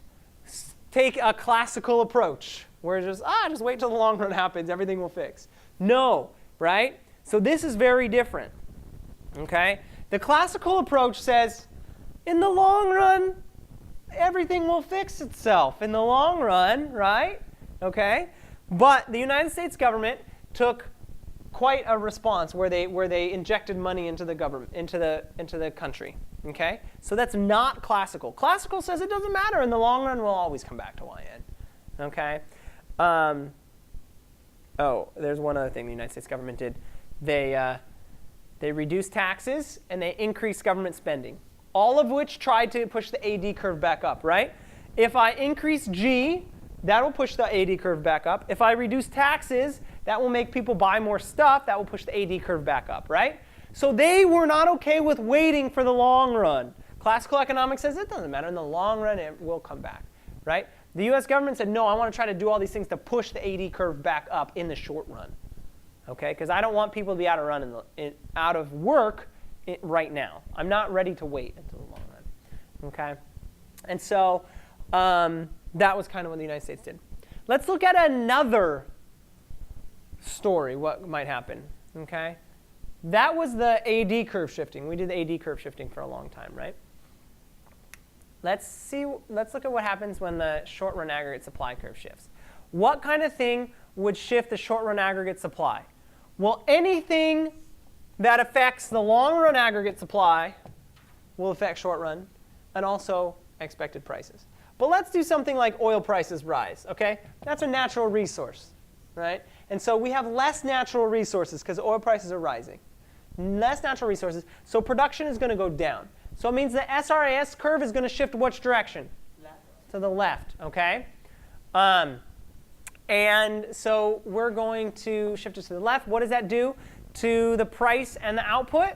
take a classical approach where just wait till the long run happens, everything will fix? No, right? So this is very different, okay? The classical approach says, in the long run, everything will fix itself in the long run, right? Okay? But the United States government took quite a response where they injected money into the government, into the country. Okay? So that's not classical. Classical says it doesn't matter. In the long run, we'll always come back to YN. Okay? There's one other thing the United States government did. They reduced taxes and they increased government spending, all of which tried to push the AD curve back up, right? If I increase G, that will push the AD curve back up. If I reduce taxes, that will make people buy more stuff. That will push the AD curve back up, right? So they were not OK with waiting for the long run. Classical economics says it doesn't matter. In the long run, it will come back, right? The US government said, no, I want to try to do all these things to push the AD curve back up in the short run, OK? Because I don't want people to be out of work right now. I'm not ready to wait until the long run, OK? And so that was kind of what the United States did. Let's look at another story, what might happen, OK? That was the AD curve shifting. We did the AD curve shifting for a long time, right? Let's look at what happens when the short-run aggregate supply curve shifts. What kind of thing would shift the short-run aggregate supply? Well, anything that affects the long-run aggregate supply will affect short-run and also expected prices. But let's do something like oil prices rise, OK? That's a natural resource, right? And so we have less natural resources because oil prices are rising. Less natural resources, so production is going to go down. So it means the SRAS curve is going to shift which direction? Left. To the left, OK? And so we're going to shift it to the left. What does that do to the price and the output?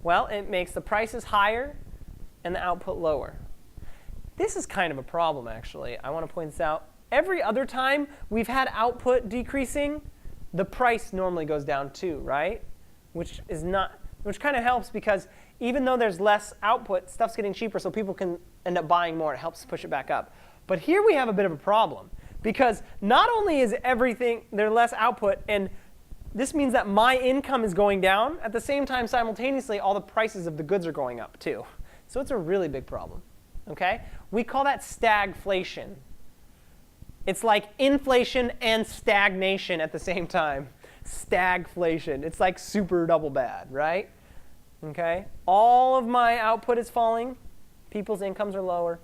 Well, it makes the prices higher and the output lower. This is kind of a problem, actually. I want to point this out. Every other time we've had output decreasing, the price normally goes down too, right? Which kind of helps because even though there's less output, stuff's getting cheaper, so people can end up buying more. It helps push it back up. But here we have a bit of a problem because not only is there's less output, and this means that my income is going down. At the same time, simultaneously, all the prices of the goods are going up too. So it's a really big problem. Okay? We call that stagflation. It's like inflation and stagnation at the same time. Stagflation. It's like super double bad, right? Okay? All of my output is falling. People's incomes are lower.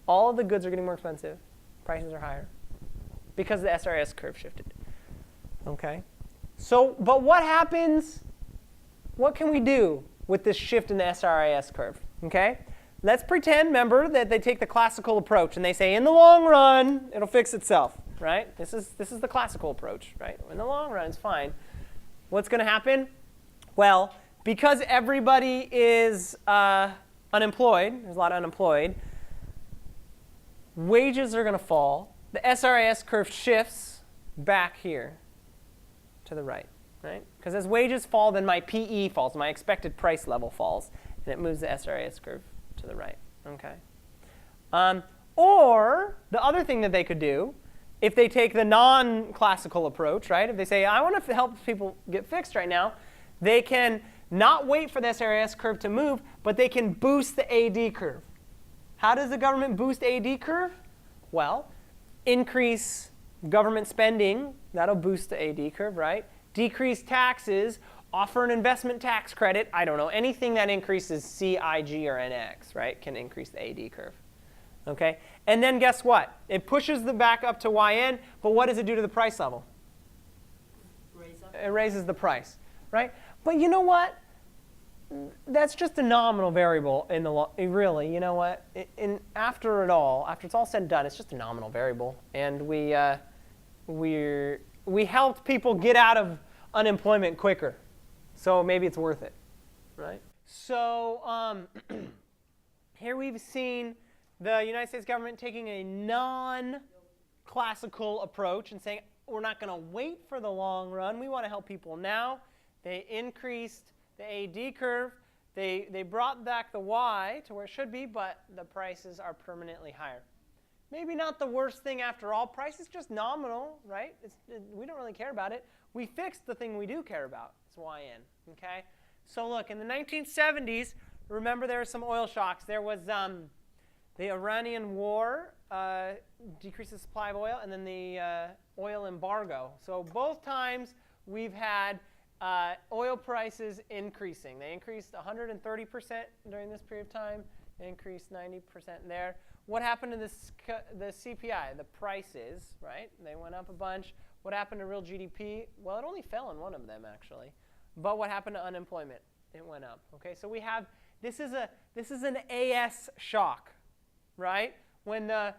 All of the goods are getting more expensive. Prices are higher because the SRAS curve shifted. Okay? So, but what happens? What can we do with this shift in the SRAS curve? Okay? Let's pretend, remember, that they take the classical approach and they say, in the long run, it'll fix itself, right? This is the classical approach, right? In the long run, it's fine. What's going to happen? Well, because everybody is unemployed, there's a lot of unemployed, wages are going to fall. The SRAS curve shifts back here to the right, right? Because as wages fall, then my PE falls, my expected price level falls, and it moves the SRAS curve to the right, okay? Or the other thing that they could do, if they take the non-classical approach, right? If they say, I want to help people get fixed right now, they can not wait for the SRAS curve to move, but they can boost the AD curve. How does the government boost AD curve? Well, increase government spending. That'll boost the AD curve, right? Decrease taxes. Offer an investment tax credit. I don't know. Anything that increases C, I, G, or NX, right, can increase the AD curve. Okay? And then guess what? It pushes the back up to YN, but what does it do to the price level? Raise up. it raises the price, right? But you know what? That's just a nominal variable in the really, you know what? After it's all said and done, it's just a nominal variable, and we helped people get out of unemployment quicker, so maybe it's worth it, right? So here we've seen the United States government taking a non-classical approach and saying we're not going to wait for the long run. We want to help people now. They increased the AD curve. They brought back the Y to where it should be, but the prices are permanently higher. Maybe not the worst thing after all. Price is just nominal, right? We don't really care about it. We fixed the thing we do care about. It's YN, okay? So look, in the 1970s, remember there were some oil shocks. There was the Iranian war, decreased the supply of oil, and then the oil embargo. So both times we've had oil prices increasing. They increased 130% during this period of time. They increased 90% there. What happened to the CPI, the prices, right? They went up a bunch. What happened to real GDP? Well, it only fell in one of them, actually. But what happened to unemployment? It went up. Okay, so we have, this is an AS shock, right? When the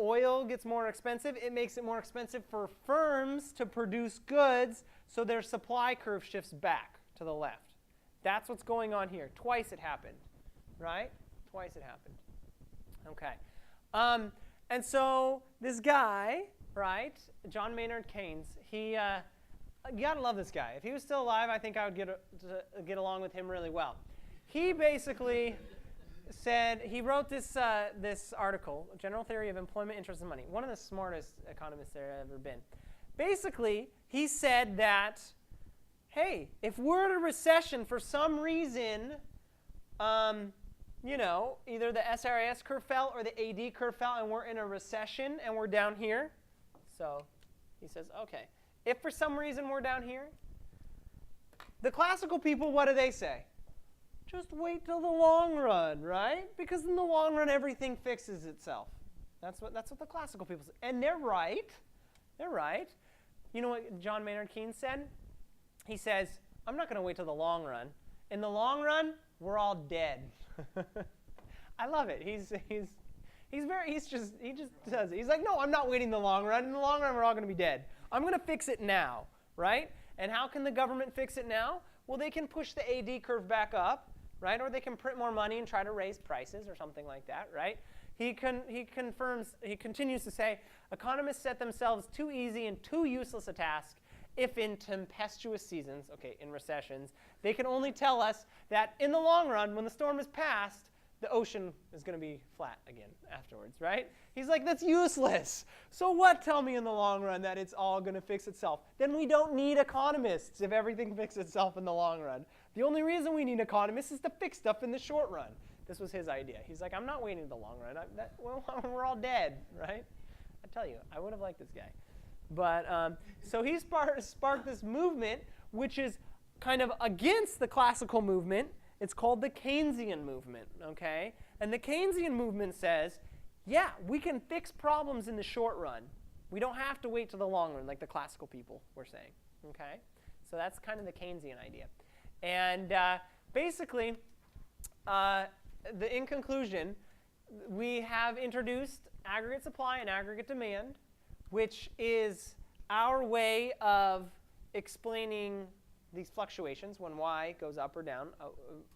oil gets more expensive, it makes it more expensive for firms to produce goods, so their supply curve shifts back to the left. That's what's going on here. Twice it happened, right? Twice it happened. Okay. And so this guy, right, John Maynard Keynes, you gotta love this guy. If he was still alive, I think I would get along with him really well. He basically said, he wrote this article, General Theory of Employment, Interest, and Money. One of the smartest economists there have ever been. Basically, he said that, hey, if we're in a recession for some reason, you know, either the SRAS curve fell or the AD curve fell, and we're in a recession and we're down here. So he says, okay, if for some reason we're down here, the classical people, what do they say? Just wait till the long run, right? Because in the long run, everything fixes itself. That's what the classical people say. And they're right. They're right. You know what John Maynard Keynes said? He says, I'm not going to wait till the long run. In the long run, we're all dead. I love it. He just says it. He's like, no, I'm not waiting the long run. In the long run, we're all going to be dead. I'm going to fix it now, right? And how can the government fix it now? Well, they can push the AD curve back up, right? Or they can print more money and try to raise prices or something like that, right? He continues to say, economists set themselves too easy and too useless a task if in tempestuous seasons, okay, in recessions, they can only tell us that in the long run, when the storm is past, the ocean is going to be flat again afterwards, right? He's like, that's useless. So what? Tell me in the long run that it's all going to fix itself. Then we don't need economists if everything fixes itself in the long run. The only reason we need economists is to fix stuff in the short run. This was his idea. He's like, I'm not waiting the long run. Well, we're all dead, right? I tell you, I would have liked this guy. But so he sparked this movement, which is kind of against the classical movement. It's called the Keynesian movement, okay? And the Keynesian movement says, yeah, we can fix problems in the short run. We don't have to wait to the long run like the classical people were saying, okay? So that's kind of the Keynesian idea. And basically, in conclusion, we have introduced aggregate supply and aggregate demand, which is our way of explaining these fluctuations when y goes up or down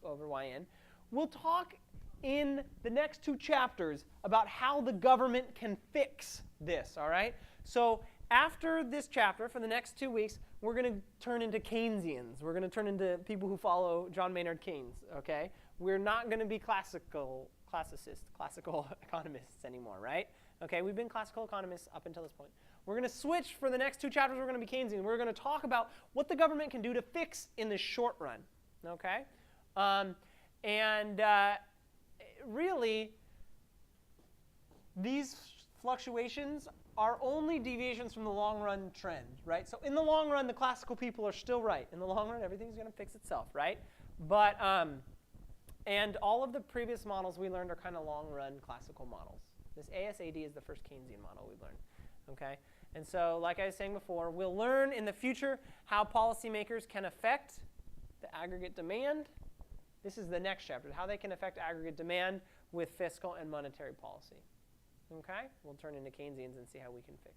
over yn. We'll talk in the next two chapters about how the government can fix this, all right? So after this chapter, for the next 2 weeks, we're going to turn into Keynesians. We're going to turn into people who follow John Maynard Keynes, okay? We're not going to be classical economists anymore, right? Okay, we've been classical economists up until this point. We're going to switch for the next two chapters. We're going to be Keynesian. We're going to talk about what the government can do to fix in the short run, okay? Really, these fluctuations are only deviations from the long run trend, right? So in the long run, the classical people are still right. In the long run, everything's going to fix itself, right? But and all of the previous models we learned are kind of long run classical models. This ASAD is the first Keynesian model we learned, okay? And so, like I was saying before, we'll learn in the future how policymakers can affect the aggregate demand. This is the next chapter, how they can affect aggregate demand with fiscal and monetary policy. Okay? We'll turn into Keynesians and see how we can fix